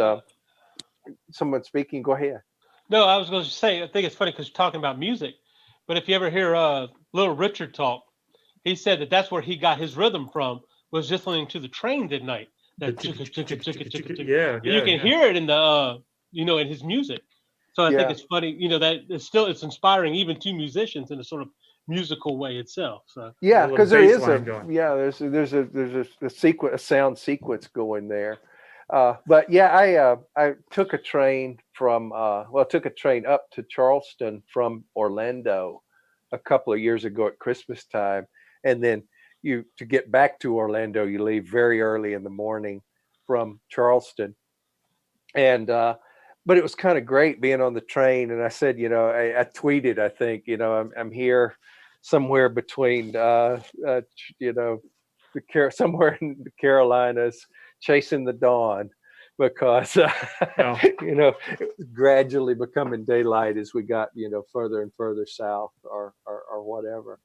someone speaking. Go ahead. No, I was going to say, I think it's funny because you're talking about music, but if you ever hear Little Richard talk, he said that's where he got his rhythm from, was just listening to the trains at night. That you can hear it in the in his music. So I think it's funny, that it's inspiring even to musicians in a sort of musical way itself. So because there is there's a sound sequence going there. But I took a train up to Charleston from Orlando a couple of years ago at Christmas time, and then to get back to Orlando, you leave very early in the morning from Charleston, and but it was kind of great being on the train. And I said, I tweeted, I think, I'm here somewhere between, somewhere in the Carolinas, chasing the dawn, because it was gradually becoming daylight as we got further and further south or whatever.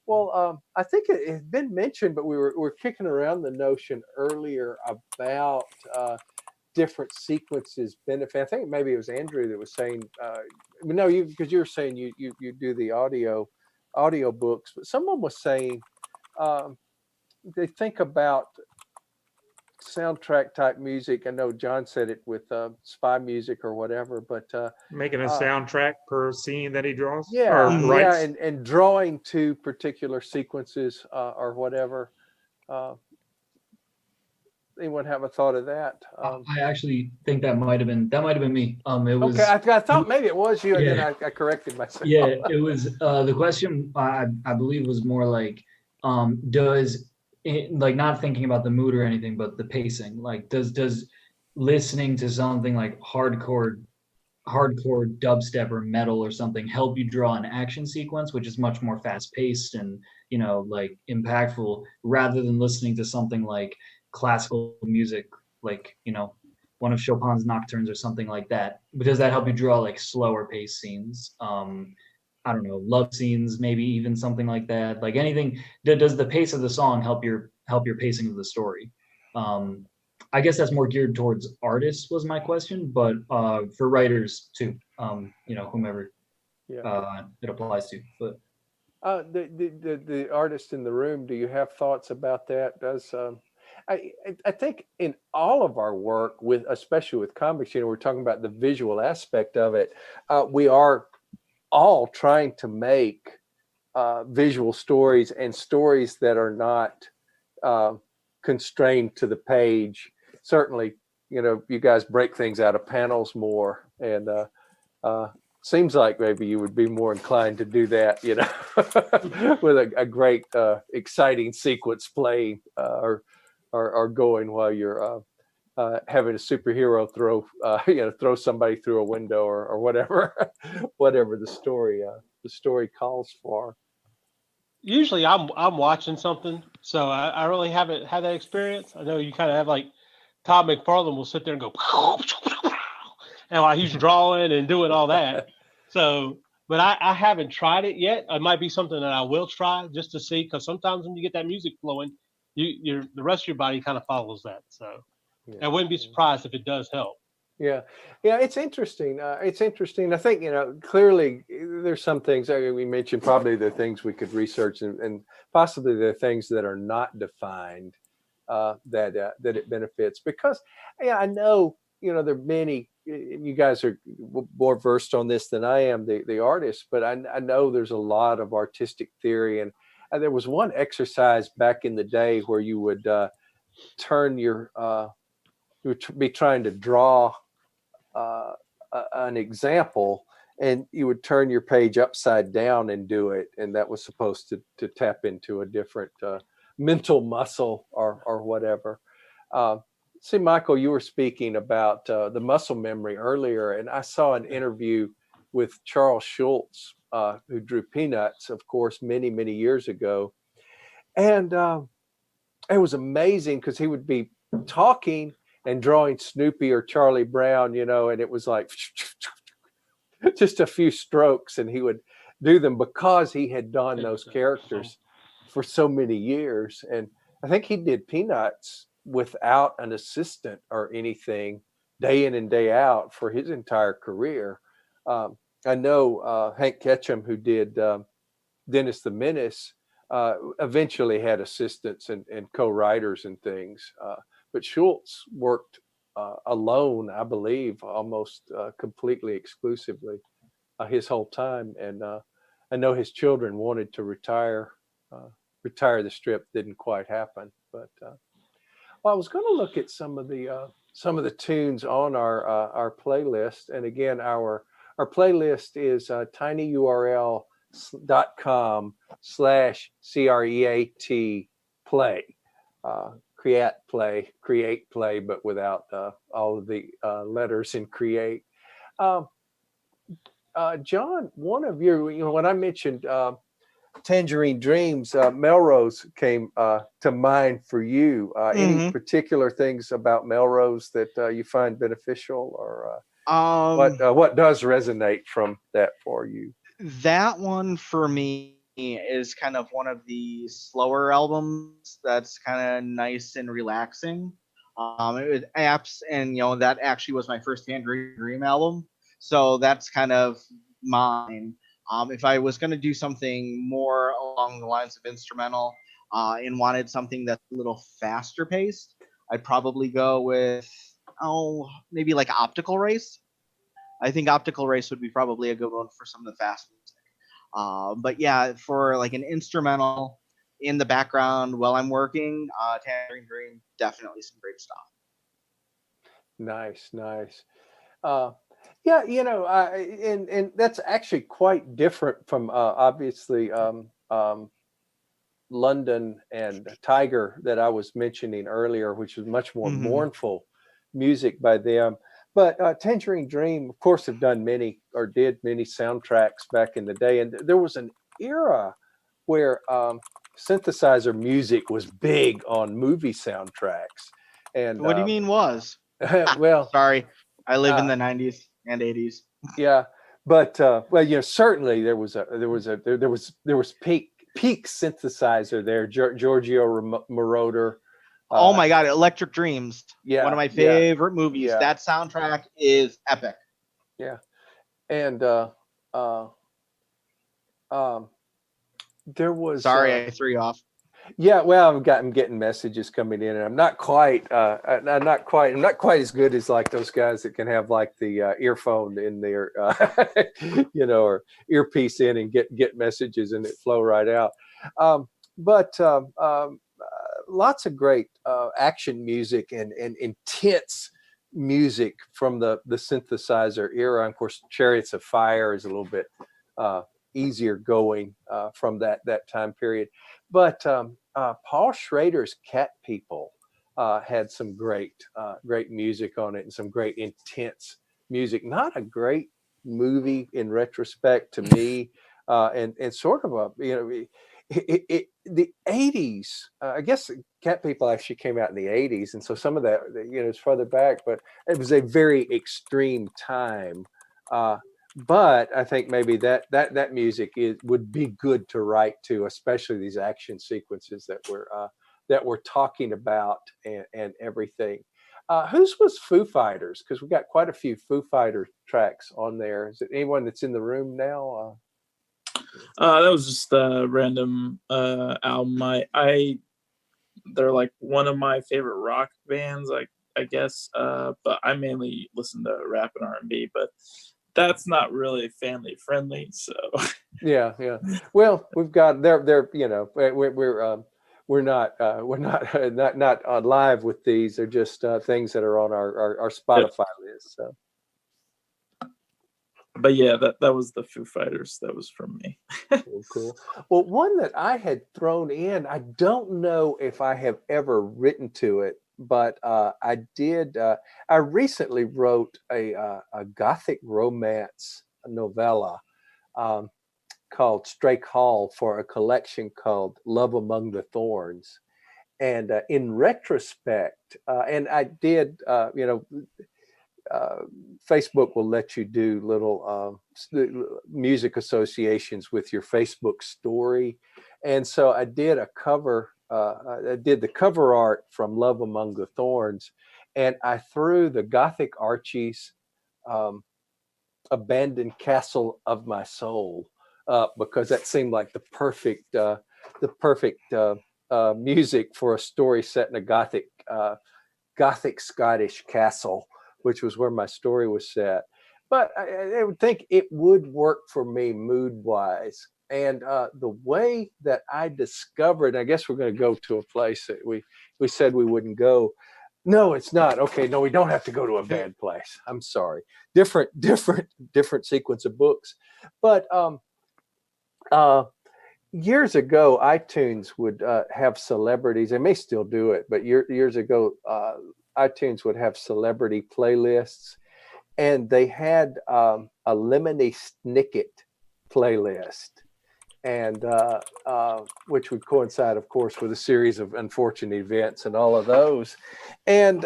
Well, I think it had been mentioned, but we're kicking around the notion earlier about different sequences benefit. I think maybe it was Andrew that was saying, because you were saying you do the audio books, but someone was saying they think about soundtrack type music. I know John said it with spy music or whatever, but Making a soundtrack per scene that he draws yeah, or yeah, writes. and drawing to particular sequences or whatever. Anyone have a thought of that? I actually think that might have been me. It was okay. I thought maybe it was you, and yeah. then I corrected myself. Yeah, it was the question I believe was more like does it, like not thinking about the mood or anything, but the pacing. Like does listening to something like hardcore dubstep or metal or something help you draw an action sequence, which is much more fast paced and like impactful, rather than listening to something like classical music, like one of Chopin's nocturnes or something like that? Does that help you draw like slower paced scenes? I don't know, love scenes, maybe even something like that. Like anything, does the pace of the song help your pacing of the story? I guess that's more geared towards artists was my question, but for writers too, whomever it applies to. But the artist in the room, do you have thoughts about that? Does I think in all of our work with, especially with comics, we're talking about the visual aspect of it. We are all trying to make visual stories and stories that are not constrained to the page. Certainly, you guys break things out of panels more, and seems like maybe you would be more inclined to do that, with a great, exciting sequence playing or going while you're having a superhero throw somebody through a window or whatever, whatever the story calls for. Usually, I'm watching something, so I really haven't had that experience. I know you kind of have like Todd McFarlane will sit there and go, and while he's drawing and doing all that. So, but I haven't tried it yet. It might be something that I will try just to see, because sometimes when you get that music flowing, the rest of your body kind of follows that. So, I wouldn't be surprised if it does help. Yeah, it's interesting. It's interesting. I think clearly there's some things we mentioned. Probably the things we could research, and possibly the things that are not defined that it benefits. Because I know there are many. You guys are more versed on this than I am, the artist. But I know there's a lot of artistic theory, and there was one exercise back in the day where you would turn your you would be trying to draw an example, and you would turn your page upside down and do it, and that was supposed to tap into a different mental muscle or whatever. See, Michael, you were speaking about the muscle memory earlier, and I saw an interview with Charles Schulz, who drew Peanuts, of course, many years ago, and it was amazing because he would be talking and drawing Snoopy or Charlie Brown, and it was like just a few strokes, and he would do them because he had done those characters for so many years. And I think he did Peanuts without an assistant or anything, day in and day out for his entire career. I know Hank Ketchum, who did Dennis the Menace, eventually had assistants and co-writers and things. But Schulz worked alone, I believe, almost completely exclusively his whole time. And I know his children wanted to retire the strip, didn't quite happen. But I was going to look at some of the tunes on our playlist. And again, our playlist is tinyurl.com/create play. Create play, but without all of the letters in create. John, one of your, when I mentioned Tangerine Dreams, Melrose came to mind for you. Any particular things about Melrose that you find beneficial, or what does resonate from that for you? That one for me is kind of one of the slower albums that's kind of nice and relaxing. It was apps, and that actually was my first Tangerine Dream album, so that's kind of mine. If I was going to do something more along the lines of instrumental, and wanted something that's a little faster paced, I'd probably go with maybe like Optical Race. I think Optical Race would be probably a good one for some of the fast music. But yeah, for like an instrumental in the background while I'm working, Tangerine Dream, definitely some great stuff. Nice, nice. Yeah, and that's actually quite different from obviously London and Tiger that I was mentioning earlier, which was much more mournful music by them. But Tangerine Dream, of course, have done did many soundtracks back in the day. And there was an era where synthesizer music was big on movie soundtracks. And what do you mean was? Well, sorry, I live in the 90s and 80s. Yeah, but certainly there was peak synthesizer there. Giorgio Moroder. Oh my God, Electric Dreams. Yeah, one of my favorite movies. Yeah. That soundtrack is epic. Yeah, and there was. Sorry, I threw you off. Yeah, well, I'm getting messages coming in, and I'm not quite as good as like those guys that can have like the earphone in their, or earpiece in and get messages and it flow right out. But lots of great action music and intense music from the synthesizer era. And of course, Chariots of Fire is a little bit easier going from that time period. But Paul Schrader's Cat People had some great music on it and some great intense music. Not a great movie in retrospect to me, and sort of the 80s. I guess Cat People actually came out in the 80s, and so some of that is further back. But it was a very extreme time. But I think maybe that music would be good to write to, especially these action sequences that we're talking about and everything. Whose was Foo Fighters? Because we got quite a few Foo Fighter tracks on there. Is it anyone that's in the room now? That was just a random album. They're like one of my favorite rock bands, I guess. But I mainly listen to rap and R&B, but that's not really family friendly. So yeah. Well, we've got they're we're not on live with these. They're just things that are on our Spotify list. So. But yeah, that was the Foo Fighters. That was from me. Cool. Well, one that I had thrown in, I don't know if I have ever written to it, but I did. I recently wrote a Gothic romance novella called Strake Hall for a collection called Love Among the Thorns. And in retrospect, and I did, Facebook will let you do little music associations with your Facebook story. And so I did a cover, I did the cover art from Love Among the Thorns, and I threw the Gothic Archie's Abandoned Castle of My Soul because that seemed like the perfect music for a story set in a Gothic Scottish castle, which was where my story was set. But I would think it would work for me mood-wise. And the way that I discovered, I guess we're going to go to a place that we said we wouldn't go. No, it's not. Okay, no, we don't have to go to a bad place. I'm sorry. Different sequence of books. But years ago, iTunes would have celebrities. They may still do it, but years ago, iTunes would have celebrity playlists, and they had a Lemony Snicket playlist, and which would coincide, of course, with a series of unfortunate events and all of those. And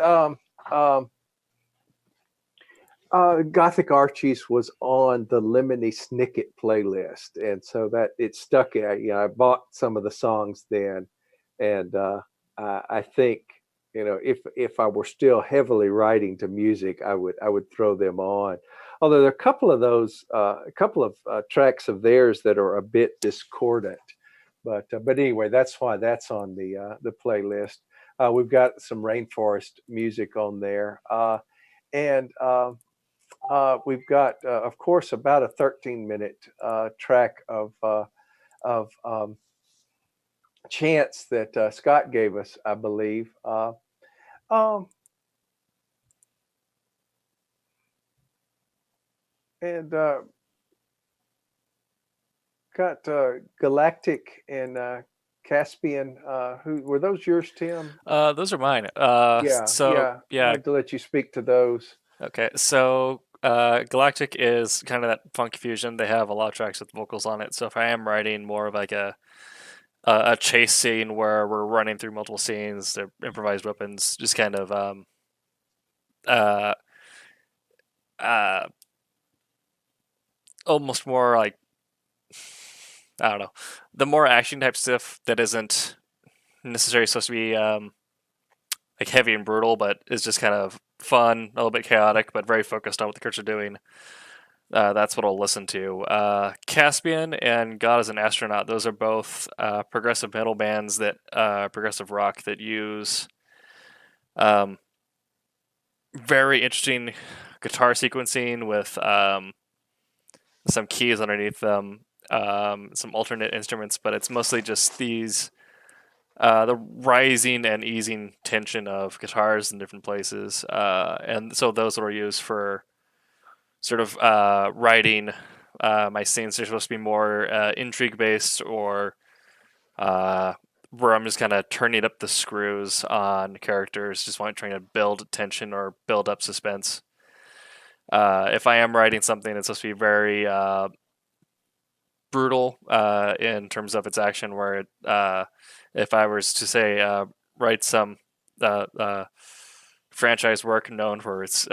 Gothic Archies was on the Lemony Snicket playlist, and so that it stuck. I bought some of the songs then, and I think, if I were still heavily writing to music, I would throw them on. Although there are a couple of those, tracks of theirs that are a bit discordant, But anyway, that's why that's on the playlist. We've got some rainforest music on there, and we've got, of course, about a 13-minute track of chants that Scott gave us, I believe. Um, and got Galactic and Caspian. Who were those? Yours, Tim? Those are mine. Yeah, So yeah. I'd yeah. like to let you speak to those. Okay, so Galactic is kind of that funky fusion. They have a lot of tracks with vocals on it. So if I am writing more of like a chase scene where we're running through multiple scenes, they're improvised weapons, just kind of uh, uh, almost more like, I don't know, the more action type stuff that isn't necessarily supposed to be like heavy and brutal, but is just kind of fun, a little bit chaotic, but very focused on what the characters are doing. That's what I'll listen to. Caspian and God is an Astronaut, those are both progressive metal bands that progressive rock that use very interesting guitar sequencing with some keys underneath them, some alternate instruments, but it's mostly just these the rising and easing tension of guitars in different places, and so those are used for sort of writing my scenes. They're supposed to be more intrigue based, or where I'm just kind of turning up the screws on characters, just trying to build tension or build up suspense. If I am writing something that's supposed to be very brutal in terms of its action, where if I was to say write some franchise work known for its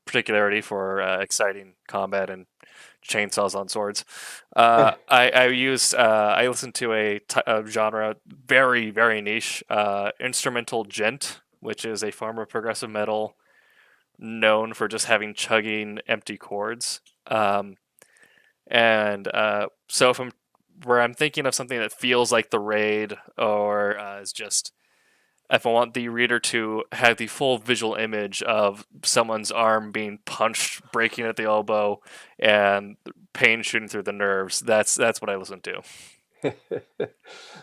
particularity for exciting combat and chainsaws on swords, I listen to a genre very, very niche, instrumental gent, which is a form of progressive metal known for just having chugging empty chords. So if I'm thinking of something that feels like The Raid, or is just, if I want the reader to have the full visual image of someone's arm being punched, breaking at the elbow, and pain shooting through the nerves, that's what I listen to.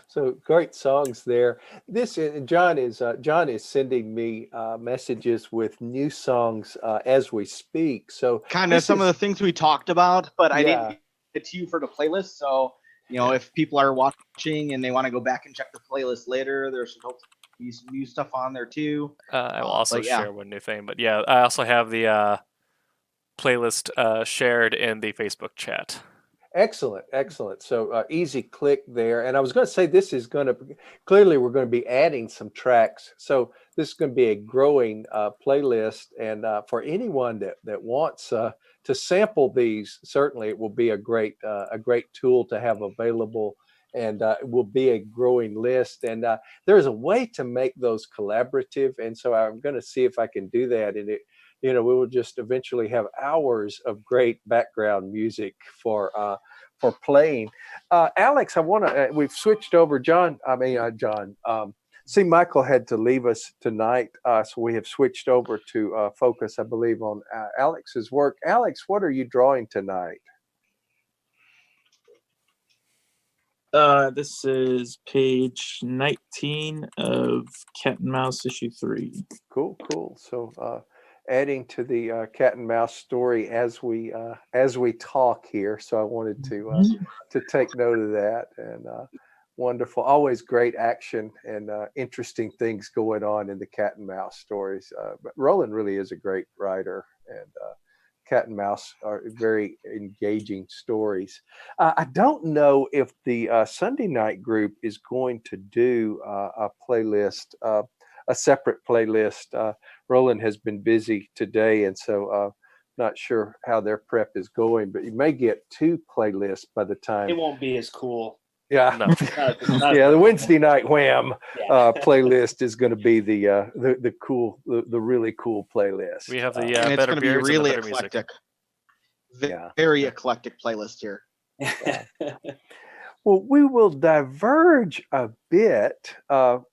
So great songs there. This John is sending me messages with new songs as we speak. So Kind of some of the things we talked about, but I didn't Yeah. get it to you for the playlist. So, if people are watching and they want to go back and check the playlist later, there's some new stuff on there too. I will also but yeah. share one new thing, but yeah, I also have the playlist shared in the Facebook chat. Excellent. So easy click there. And I was going to say, this is going to clearly, we're going to be adding some tracks. So this is going to be a growing playlist. And for anyone that wants to sample these, certainly it will be a great tool to have available. And it will be a growing list. And there's a way to make those collaborative. And so I'm going to see if I can do that. And we will just eventually have hours of great background music for playing. Alex, I want to. We've switched over. John. See, Michael had to leave us tonight, so we have switched over to focus, I believe, on Alex's work. Alex, what are you drawing tonight? This is page 19 of Cat and Mouse issue 3. Cool. So adding to the cat and mouse story as we talk here. So I wanted to take note of that. And wonderful, always great action and interesting things going on in the cat and mouse stories. But Roland really is a great writer, and cat and mouse are very engaging stories. I don't know if the Sunday night group is going to do a playlist, a separate playlist. Roland has been busy today, and so not sure how their prep is going, but you may get 2 playlists by the time. It won't be as cool. Yeah, No. the Wednesday night wham playlist is going to be the cool, the really cool playlist. We have the and it's better going to be beers really and the better music. eclectic. Very eclectic playlist here. Well, we will diverge a bit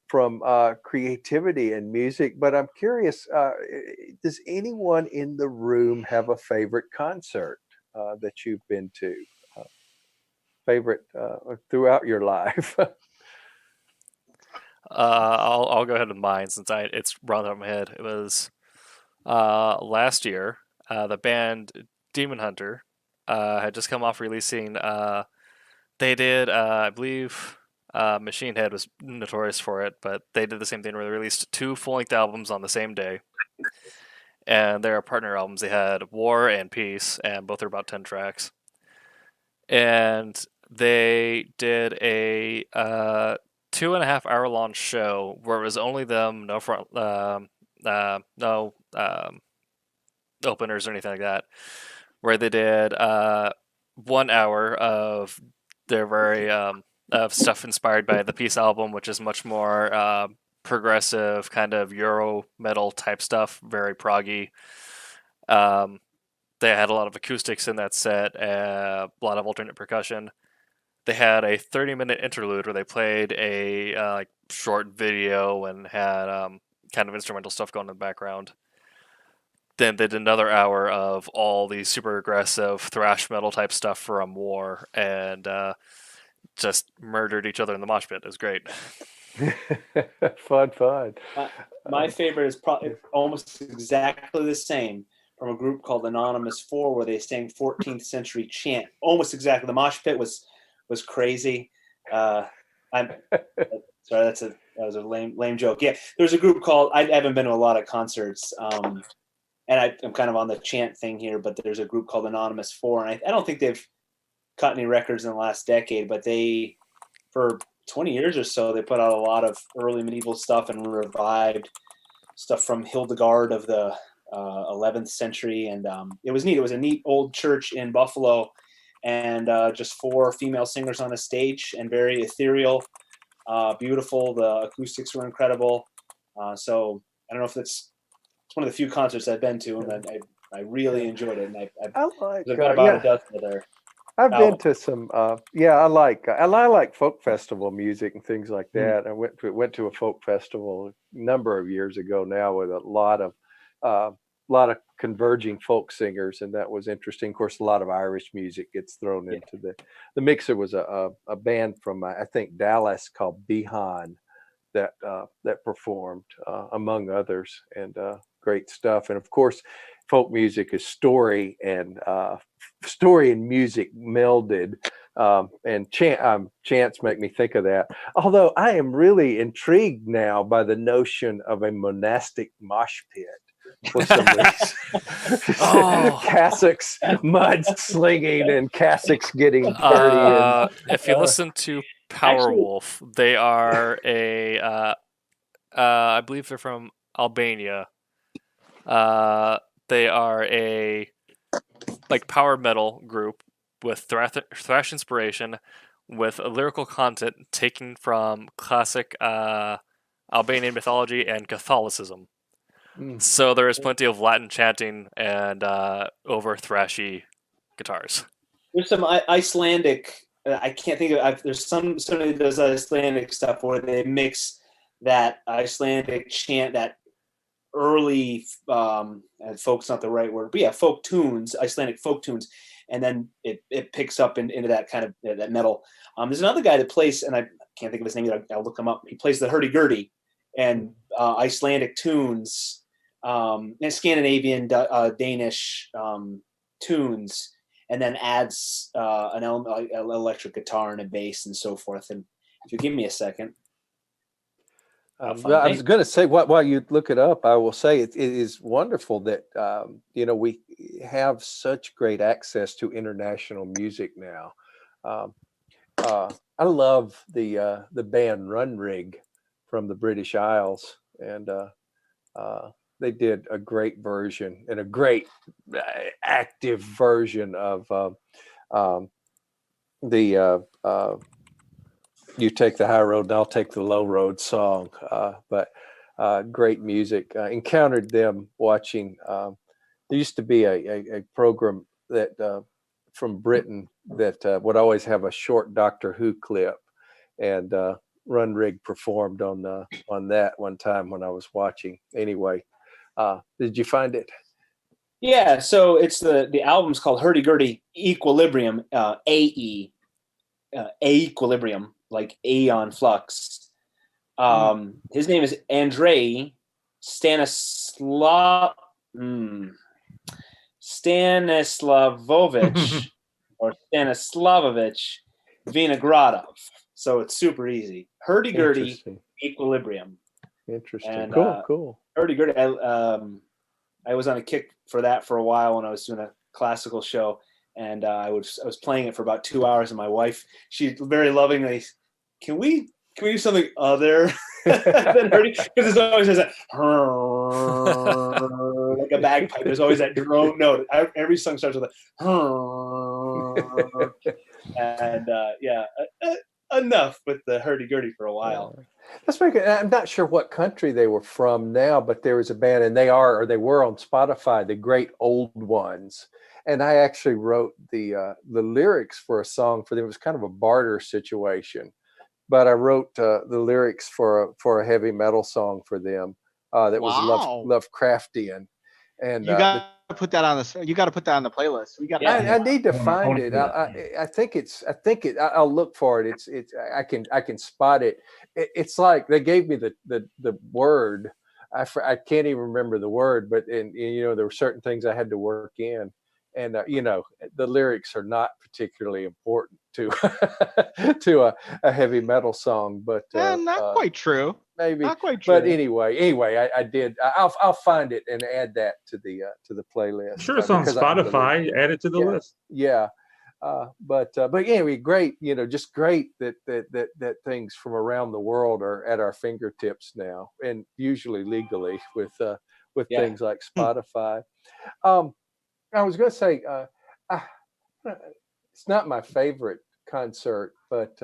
from creativity and music, but I'm curious, does anyone in the room have a favorite concert that you've been to? Favorite throughout your life? I'll go ahead with mine since it's run out of my head. It was last year. The band Demon Hunter had just come off releasing. They did, I believe, Machine Head was notorious for it, but they did the same thing where they released 2 full-length albums on the same day. And their partner albums, they had War and Peace, and both are about 10 tracks. And they did a 2.5 hour long show where it was only them, no front, no openers or anything like that, where they did 1 hour of their very of stuff inspired by the Peace album, which is much more progressive, kind of Euro metal type stuff, very proggy. They had a lot of acoustics in that set, a lot of alternate percussion. They had a 30-minute interlude where they played a like short video and had kind of instrumental stuff going in the background. Then they did another hour of all the super aggressive thrash metal type stuff from War, and just murdered each other in the mosh pit. It was great. Fun. My favorite is probably almost exactly the same, from a group called Anonymous 4, where they sang 14th century chant. Almost exactly. The mosh pit was crazy. I'm sorry, that was a lame joke. Yeah, there's a group called, I haven't been to a lot of concerts, and I'm kind of on the chant thing here, but there's a group called Anonymous 4, and I don't think they've cut any records in the last decade, but they, for 20 years or so, they put out a lot of early medieval stuff and revived stuff from Hildegard of the 11th century, and it was neat. It was a neat old church in Buffalo, and just 4 female singers on a stage, and very ethereal, beautiful. The acoustics were incredible. So I don't know if it's one of the few concerts I've been to, and I really enjoyed it. And I like I've got about a dozen of their I've been albums. to some. I like folk festival music and things like that. I went to a folk festival a number of years ago now with a lot of converging folk singers, and that was interesting. Of course, a lot of Irish music gets thrown into the mix. There was a band from I think Dallas called Behan that performed among others, and great stuff. And of course, folk music is story and music melded, and chants make me think of that. Although I am really intrigued now by the notion of a monastic mosh pit for some reason. Cassocks, mud slinging, and cassocks getting dirty. If you listen to Powerwolf, they are I believe they're from Albania. They are a power metal group with thrash inspiration, with a lyrical content taken from classic Albanian mythology and Catholicism. So there is plenty of Latin chanting and over thrashy guitars. There's some Icelandic. I can't think of. There's somebody that does Icelandic stuff where they mix that Icelandic chant, that early and folk's not the right word, but yeah, folk tunes, Icelandic folk tunes, and then it picks up into that kind of that metal. There's another guy that plays, and I can't think of his name either. I'll look him up. He plays the hurdy-gurdy and Icelandic tunes, and Scandinavian, Danish tunes, and then adds an electric guitar and a bass and so forth. And if you give me a second. I was going to say, while you look it up, I will say it is wonderful that we have such great access to international music now. I love the band Runrig from the British Isles, and they did a great version and a great active version of the You Take the High Road and I'll Take the Low Road song, but great music. Encountered them watching. There used to be a program that from Britain that would always have a short Doctor Who clip, and Runrig performed on that one time when I was watching. Anyway, did you find it? Yeah, so it's the album's called Hurdy Gurdy Equilibrium, AE, Equilibrium, like Aeon Flux. His name is Andrei Stanislavovich or Stanislavovich Vinogradov. So it's super easy. Hurdy Gurdy Equilibrium. Interesting. And, Cool. Hurdy Gurdy. I was on a kick for that for a while when I was doing a classical show, and I was playing it for about 2 hours. And my wife, she very lovingly, can we do something other than Hurdy? Because there's always that like a bagpipe. There's always that drone note. Every song starts with a and enough with the hurdy-gurdy for a while. Let's make it. I'm not sure what country they were from now, but there was a band, and they were on Spotify, the Great Old Ones. And I actually wrote the lyrics for a song for them. It was kind of a barter situation, but I wrote the lyrics for a heavy metal song for them that was Lovecraftian. And you got to put that on the. You got to put that on the playlist. We got. I need to find it. I think I'll look for it. It's. I can spot it. It's like they gave me the word. I can't even remember the word, but there were certain things I had to work in, and the lyrics are not particularly important to to a heavy metal song, but not quite true. Maybe not quite true. But anyway, I did. I'll find it and add that to the playlist. Sure, it's on Spotify. Add it to the list. Yeah. But anyway, great. Just great that things from around the world are at our fingertips now, and usually legally with things like Spotify. I was going to say, it's not my favorite concert, but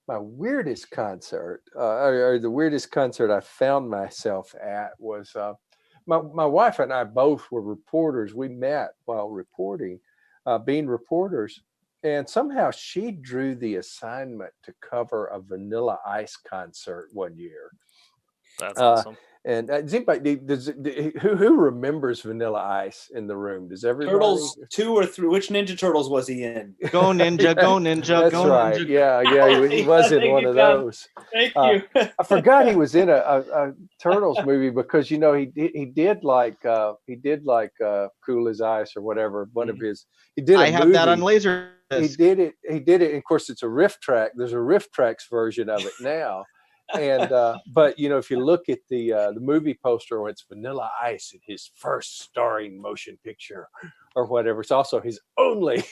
my weirdest concert, or the weirdest concert I found myself at was my wife and I both were reporters. We met while reporting, being reporters, and somehow she drew the assignment to cover a Vanilla Ice concert one year. That's awesome. And who remembers Vanilla Ice in the room? Does everybody? Turtles 2 or 3. Which Ninja Turtles was he in? Go Ninja, go Ninja, That's go right. Ninja. Yeah, he was in one of those. Thank you. I forgot he was in a Turtles movie because he did like Cool as Ice or whatever. One of his. He did. I have that on laser. He did it. And of course, it's a riff track. There's a riff tracks version of it now. And but if you look at the movie poster when it's Vanilla Ice in his first starring motion picture or whatever, it's also his only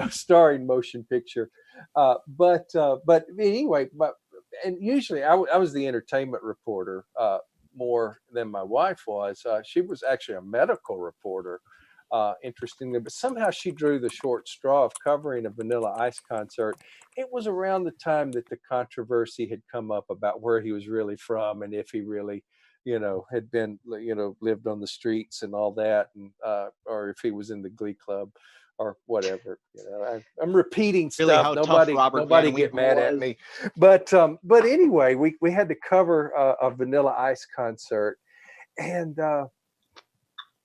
starring motion picture. But anyway, and usually I was the entertainment reporter more than my wife was. She was actually a medical reporter. Interestingly, but somehow she drew the short straw of covering a Vanilla Ice concert. It was around the time that the controversy had come up about where he was really from and if he really, had been, lived on the streets and all that, and or if he was in the Glee Club or whatever. I'm repeating Really stuff. how Nobody Van get Winkle mad at was. me. But anyway, we had to cover a Vanilla Ice concert, and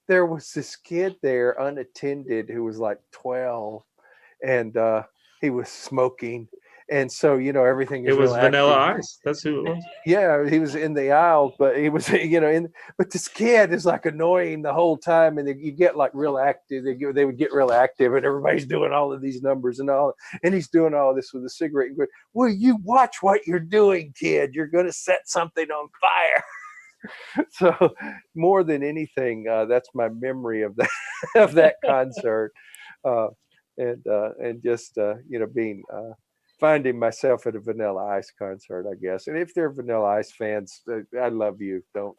there was this kid there unattended who was like 12, and he was smoking, and so everything It was real Vanilla active. Ice. That's who it was. Yeah, he was in the aisle, but he was but this kid is like annoying the whole time, and you get like real active. They would get real active, and everybody's doing all of these numbers and all, and he's doing all this with a cigarette. And going, "Will you watch what you're doing, kid? You're going to set something on fire." So more than anything, that's my memory of that of that concert, and just being finding myself at a Vanilla Ice concert, I guess. And if they're Vanilla Ice fans, I love you. Don't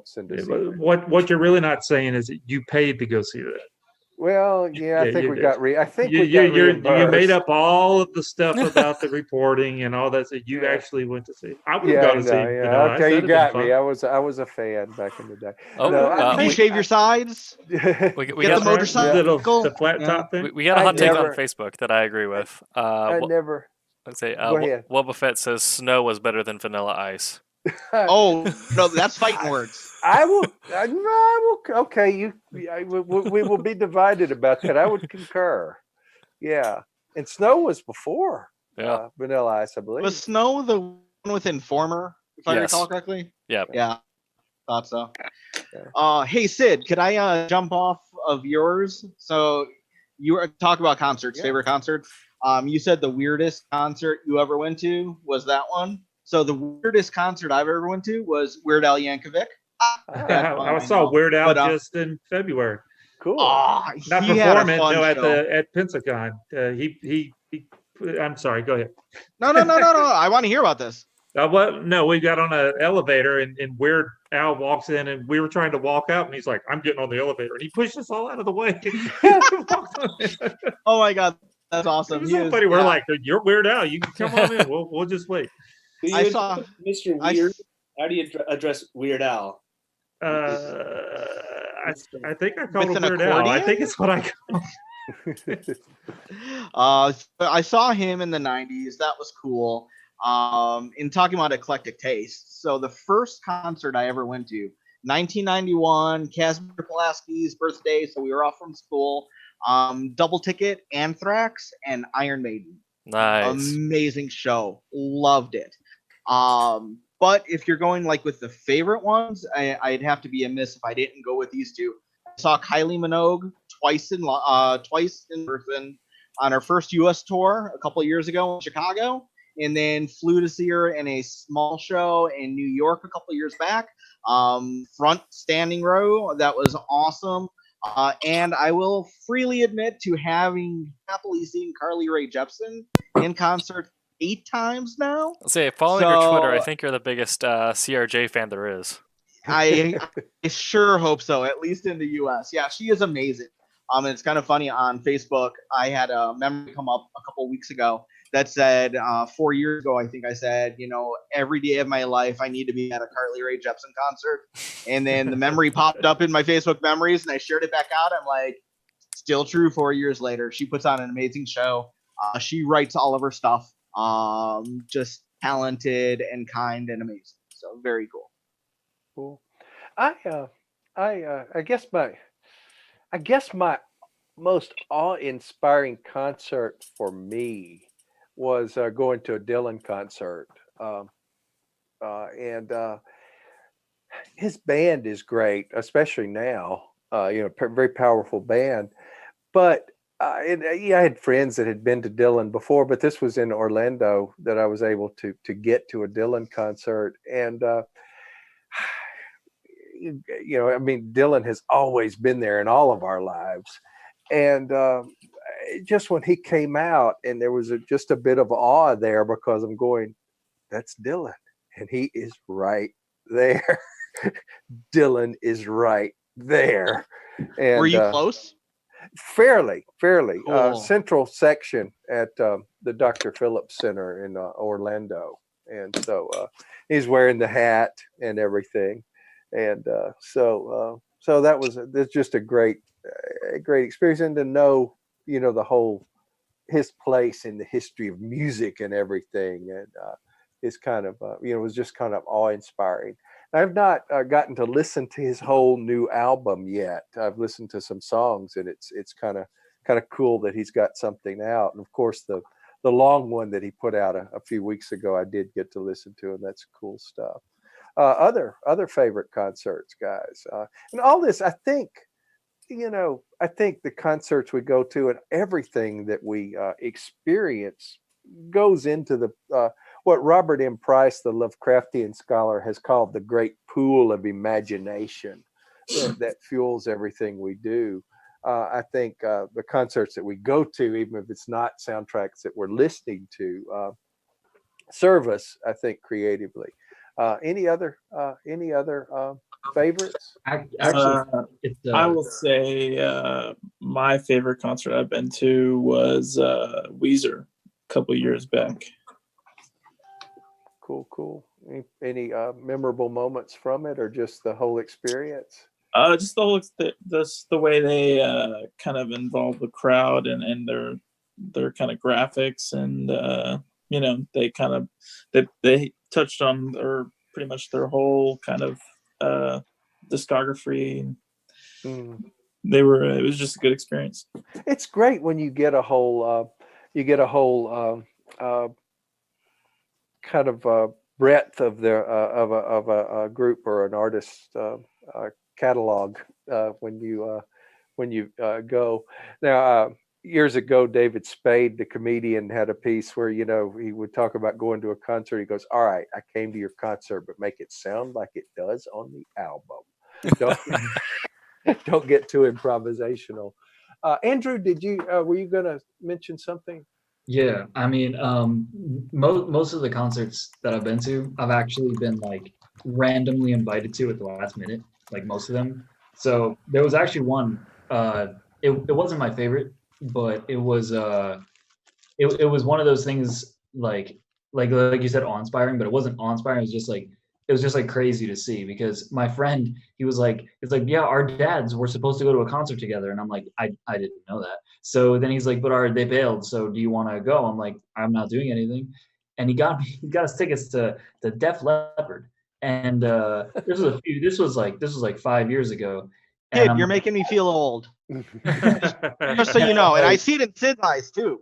send us. What you're really not saying is that you paid to go see that. Well, yeah, I Yeah, think you we did. got I think You we got you made reimbursed. up all of the stuff about the reporting and all that. So you Yeah. actually went to see. I would have Yeah, gone I to know. see Yeah, Vanilla Ice. okay, you That'd have been got me. fun. I was a fan back in the day. Oh, No, I Do you think shave your sides? we Get got the That's right. motorcycle? The flat Yeah. top thing. we got a I hot take on never- Facebook that I agree with. I never. Let's say Go ahead. Wubba Fett says snow was better than Vanilla Ice. Oh no, that's fighting words. I will. I will. Okay, we will be divided about that. I would concur. Yeah, and Snow was before Vanilla Ice, I believe. Was Snow the one with Informer, if I Yes. recall correctly? Yeah. Yeah, thought so. Hey Sid, could I jump off of yours? So you were talking about concerts, favorite concerts. You said the weirdest concert you ever went to was that one. So the weirdest concert I've ever went to was Weird Al Yankovic. I saw Weird Al just in February. Cool. Not he had a performing. fun No, show. at Pensacon. He. I'm sorry. Go ahead. No. I want to hear about this. No, we got on an elevator and Weird Al walks in and we were trying to walk out and he's like, "I'm getting on the elevator," and he pushed us all out of the way. Oh my god, that's awesome. It was so funny. We're like, "You're Weird Al. You can come on in. We'll just wait." I saw Mr. Weird. How do you address Weird Al? I think I called With him an Weird Al. I accordion? think it's what I I saw him in the 90s. That was cool. In talking about eclectic taste. So the first concert I ever went to, 1991, Casimir Pulaski's birthday. So we were off from school. Double ticket, Anthrax, and Iron Maiden. Nice. Amazing show. Loved it. But if you're going like with the favorite ones, I'd have to be amiss if I didn't go with these two. I saw Kylie Minogue twice in person on her first U.S. tour a couple of years ago in Chicago, and then flew to see her in a small show in New York a couple of years back. Front standing row, that was awesome. And I will freely admit to having happily seen Carly Rae Jepsen in concert 8 times now. Let's say, following your Twitter, I think you're the biggest CRJ fan there is. I sure hope so, at least in the US. Yeah, she is amazing. And it's kind of funny on Facebook. I had a memory come up a couple weeks ago that said 4 years ago, I think I said, every day of my life, I need to be at a Carly Rae Jepsen concert. And then the memory popped up in my Facebook memories and I shared it back out. I'm like, still true 4 years later. She puts on an amazing show. She writes all of her stuff. Just talented and kind and amazing. So very cool. Cool. I guess my most awe-inspiring concert for me was going to a Dylan concert, and his band is great, especially now. Very powerful band. But I had friends that had been to Dylan before, but this was in Orlando that I was able to get to a Dylan concert, and Dylan has always been there in all of our lives. And just when he came out, and there was just a bit of awe there because I'm going, that's Dylan. And he is right there. Dylan is right there. And, were you close? Fairly. Cool. Central section at the Dr. Phillips Center in Orlando. And so he's wearing the hat and everything. And so that was just a great experience, and to know, the whole his place in the history of music and everything, and is kind of it was just kind of awe-inspiring. I've not gotten to listen to his whole new album yet. I've listened to some songs, and it's kind of cool that he's got something out. And of course, the long one that he put out a few weeks ago, I did get to listen to, and that's cool stuff. Other favorite concerts, guys, and all this. I think the concerts we go to and everything that we experience goes into the what Robert M. Price, the Lovecraftian scholar, has called the great pool of imagination that fuels everything we do. I think the concerts that we go to, even if it's not soundtracks that we're listening to, serve us, I think, creatively. Any other favorites? Actually, it's I will say my favorite concert I've been to was Weezer a couple years back. Cool. Any memorable moments from it, or just the whole experience? Just the whole the way they kind of involve the crowd and their kind of graphics, and they kind of they touched on their pretty much their whole kind of discography. It was just a good experience. It's great when you get a whole kind of breadth of their of a group or an artist's catalog when you go. Now, years ago, David Spade, the comedian, had a piece where he would talk about going to a concert. He goes, "All right, I came to your concert, but make it sound like it does on the album. Don't get too improvisational." Andrew, were you going to mention something? Yeah, I mean, most of the concerts that I've been to, I've actually been like randomly invited to at the last minute, like most of them. So there was actually one. It wasn't my favorite, but it was it was one of those things like you said, awe-inspiring, but it wasn't awe-inspiring. It was just like crazy to see, because my friend, it's like, yeah, our dads were supposed to go to a concert together. And I'm like, I didn't know that. So then he's like, but they bailed. So do you want to go? I'm like, I'm not doing anything. And he got us tickets to Def Leppard. And this was like 5 years ago. Kid, you're making me feel old. Just so you know, and I see it in Sid's eyes too.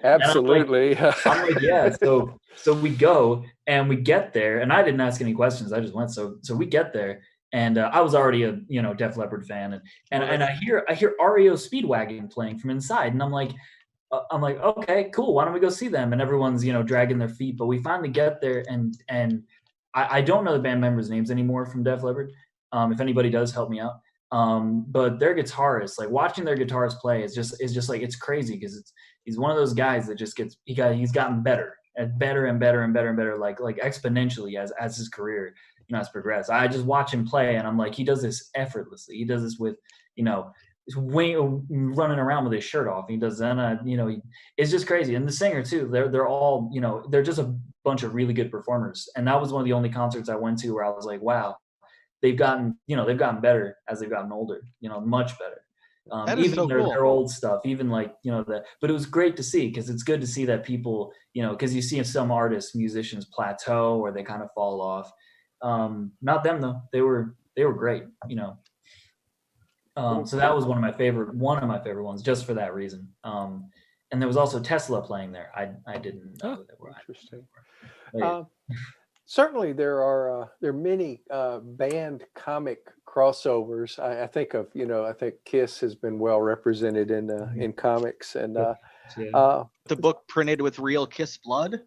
Absolutely. I'm like, yeah. So we go and we get there, and I didn't ask any questions. I just went. So we get there, and I was already a Def Leppard fan, and I hear REO Speedwagon playing from inside, and I'm like, okay, cool. Why don't we go see them? And everyone's dragging their feet, but we finally get there, and I don't know the band members' names anymore from Def Leppard. If anybody does, help me out. But their guitarist, like watching their guitarist play is just like, it's crazy, because he's one of those guys that just he's gotten better and better and better and better and better, like exponentially as his career has progressed. I just watch him play, and I'm like, he does this effortlessly. He does this with running around with his shirt off. He does that. It's just crazy. And the singer too. They're all they're just a bunch of really good performers. And that was one of the only concerts I went to where I was like, wow. They've gotten better as they've gotten older, much better. Even so cool. Their old stuff, even but it was great to see, because it's good to see that people, because you see some artists, musicians plateau or they kind of fall off. Not them though. They were great, so that was one of my favorite ones, just for that reason. And there was also Tesla playing there. I didn't know that were interesting. Certainly, there are many band comic crossovers. I think Kiss has been well represented in comics, and the book printed with real Kiss blood.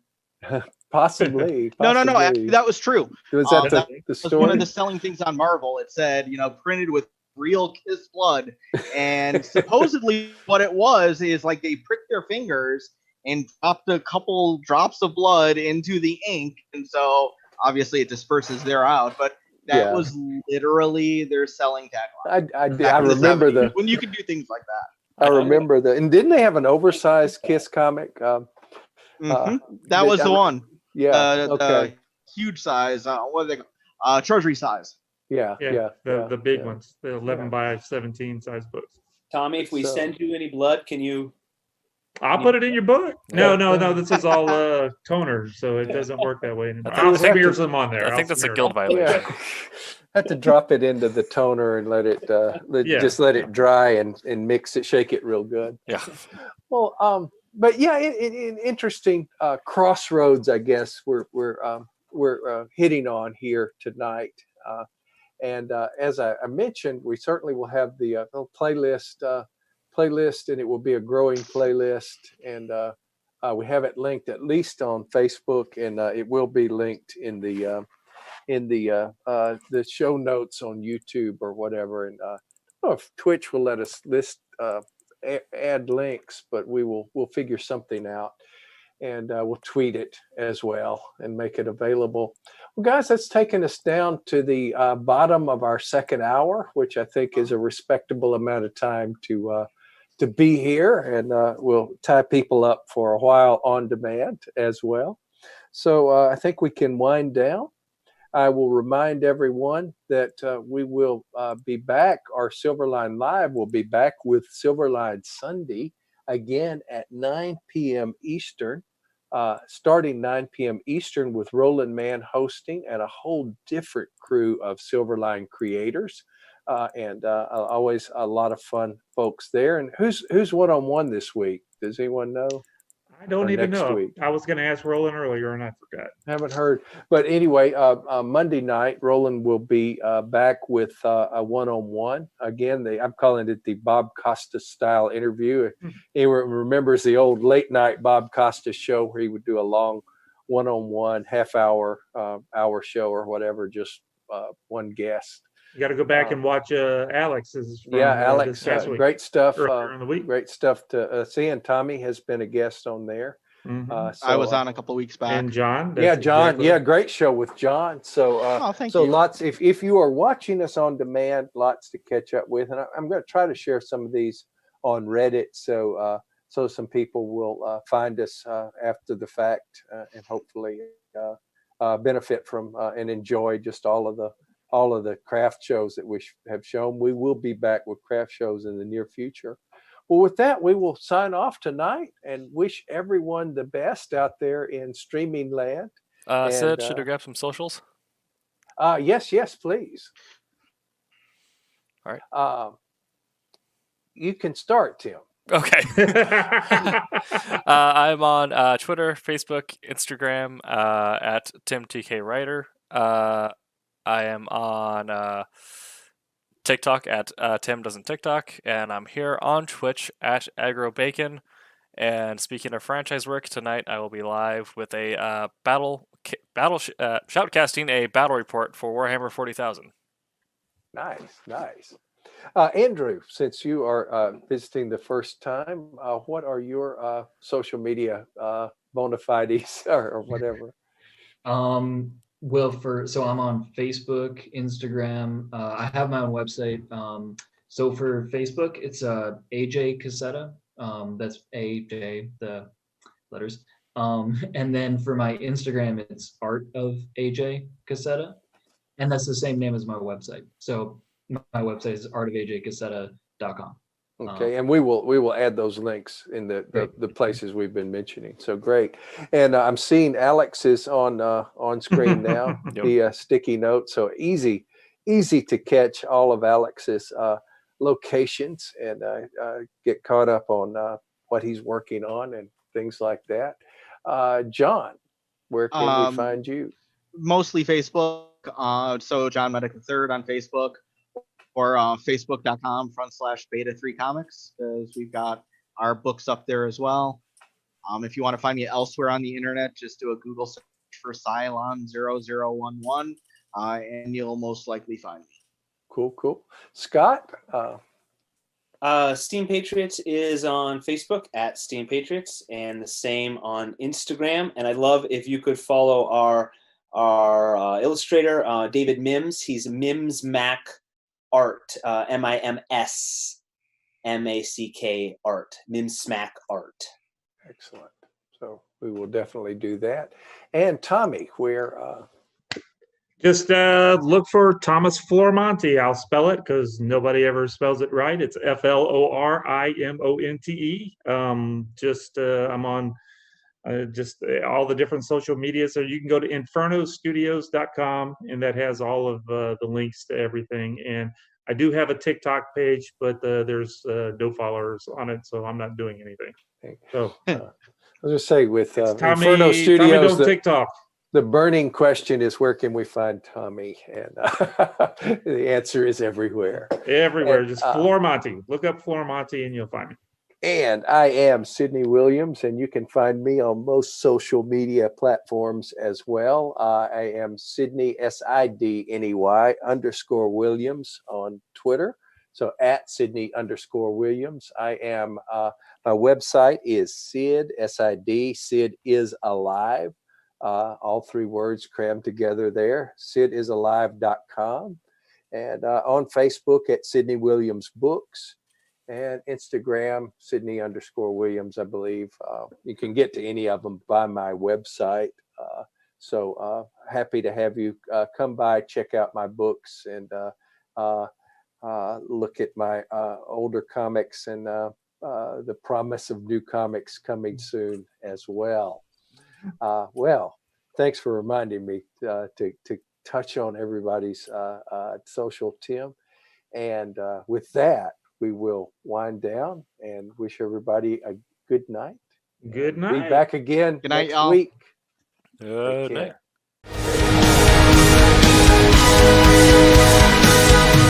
Possibly. No. That was true. Was that the was story? One of the selling things on Marvel. It said, printed with real Kiss blood, and supposedly what it was is like they pricked their fingers and dropped a couple drops of blood into the ink, and so obviously it disperses out. But that was literally their selling tagline. I remember when you could do things like that. I remember and didn't they have an oversized Kiss comic? That was the one. Yeah. The huge size. What are they called? Treasury size. Yeah. The big ones, the 11 by 17 size books. Tommy, if we send you any blood, can you? I'll put it in your book. No. This is all toner, so it doesn't work that way. I'll smear some on there. I think that's a guild violation. Have to drop it into the toner and let it just let it dry and mix it, shake it real good. Yeah. Well, but yeah, in interesting crossroads, I guess we're hitting on here tonight. And as I mentioned, we certainly will have the playlist, and it will be a growing playlist. And we have it linked at least on Facebook, and it will be linked in the show notes on YouTube or whatever. And I don't know if Twitch will let us add links, but we'll figure something out. and we'll tweet it as well and make it available. Well, guys, that's taken us down to the bottom of our second hour, which I think is a respectable amount of time to be here, and we'll tie people up for a while on demand as well. So I think we can wind down. I will remind everyone that we will be back. Our Silverline Live will be back with Silverline Sunday again at 9 p.m. Eastern, starting 9 p.m. Eastern with Roland Mann hosting and a whole different crew of Silverline creators. And always a lot of fun folks there. And who's one-on-one this week? Does anyone know? I don't Or even next know. week? I was going to ask Roland earlier and I forgot. Haven't heard. But anyway, Monday night, Roland will be back with a one-on-one. Again, I'm calling it the Bob Costas style interview. Anyone remembers the old late night Bob Costas show where he would do a long one-on-one, half-hour, hour show or whatever, just one guest. You got to go back and watch Alex's. From, Alex, this past week, great stuff. earlier in the week. Great stuff to see. And Tommy has been a guest on there. I was on a couple weeks back. And John. Yeah, John. Exactly. Yeah, great show with John. So, thank so you. lots. If you are watching us on demand, lots to catch up with. And I'm going to try to share some of these on Reddit, so some people will find us after the fact and hopefully benefit from and enjoy just all of the craft shows that we have shown. We will be back with craft shows in the near future. Well, with that, we will sign off tonight and wish everyone the best out there in streaming land. Sid, should I grab some socials? Yes, please. All right. You can start, Tim. Okay. I'm on Twitter, Facebook, Instagram at TimTKWriter. I am on TikTok at Tim Doesn't TikTok, and I'm here on Twitch at AgroBacon. And speaking of franchise work, tonight I will be live with a shoutcasting a battle report for Warhammer 40,000. Nice. Andrew, since you are visiting the first time, what are your social media bona fides or whatever? So I'm on Facebook, Instagram. I have my own website. So for Facebook, it's AJ Cassetta. That's AJ, the letters. And then for my Instagram, it's Art of AJ Cassetta, and that's the same name as my website. So my website is artofajcassetta.com. Okay, and we will add those links in the places we've been mentioning. So great, and I'm seeing Alex is on screen now. Yep. The sticky note, so easy to catch all of Alex's locations and get caught up on what he's working on and things like that. John, where can we find you? Mostly Facebook. So John Medic III on Facebook. Or facebook.com/beta3comics, because we've got our books up there as well. If you want to find me elsewhere on the internet, just do a Google search for Cylon0011, and you'll most likely find me. Cool. Scott? Steam Patriots is on Facebook at Steam Patriots, and the same on Instagram. And I'd love if you could follow our illustrator, David Mims. He's Mims Mac Art, MIMSMACK Art, Mimsmack Art. Excellent. So we will definitely do that. And Tommy, where? Just look for Thomas Flormonte. I'll spell it because nobody ever spells it right. It's FLORIMONTE. I'm on just all the different social media. So you can go to infernostudios.com, and that has all of the links to everything. And I do have a TikTok page, but there's no followers on it, so I'm not doing anything. So I'll just say with Tommy, Inferno Studios, Tommy TikTok. The burning question is, where can we find Tommy? And the answer is everywhere. Everywhere. And, just Flormonte. Look up Flormonte and you'll find me. And I am Sidney Williams, and you can find me on most social media platforms as well. I am Sidney, SIDNEY _Williams on Twitter. So at Sydney_Williams. I am, my website is Sid, S-I-D, Sid is alive. All three words crammed together there, sidisalive.com. And on Facebook at Sydney Williams Books, and Instagram, Sydney_Williams, I believe. You can get to any of them by my website. So happy to have you come by, check out my books, and look at my older comics and the promise of new comics coming soon as well. Well, thanks for reminding me to touch on everybody's social, Tim. And with that, we will wind down and wish everybody a good night. Good night. Be back again Good night, next y'all. week. Good Take night. care.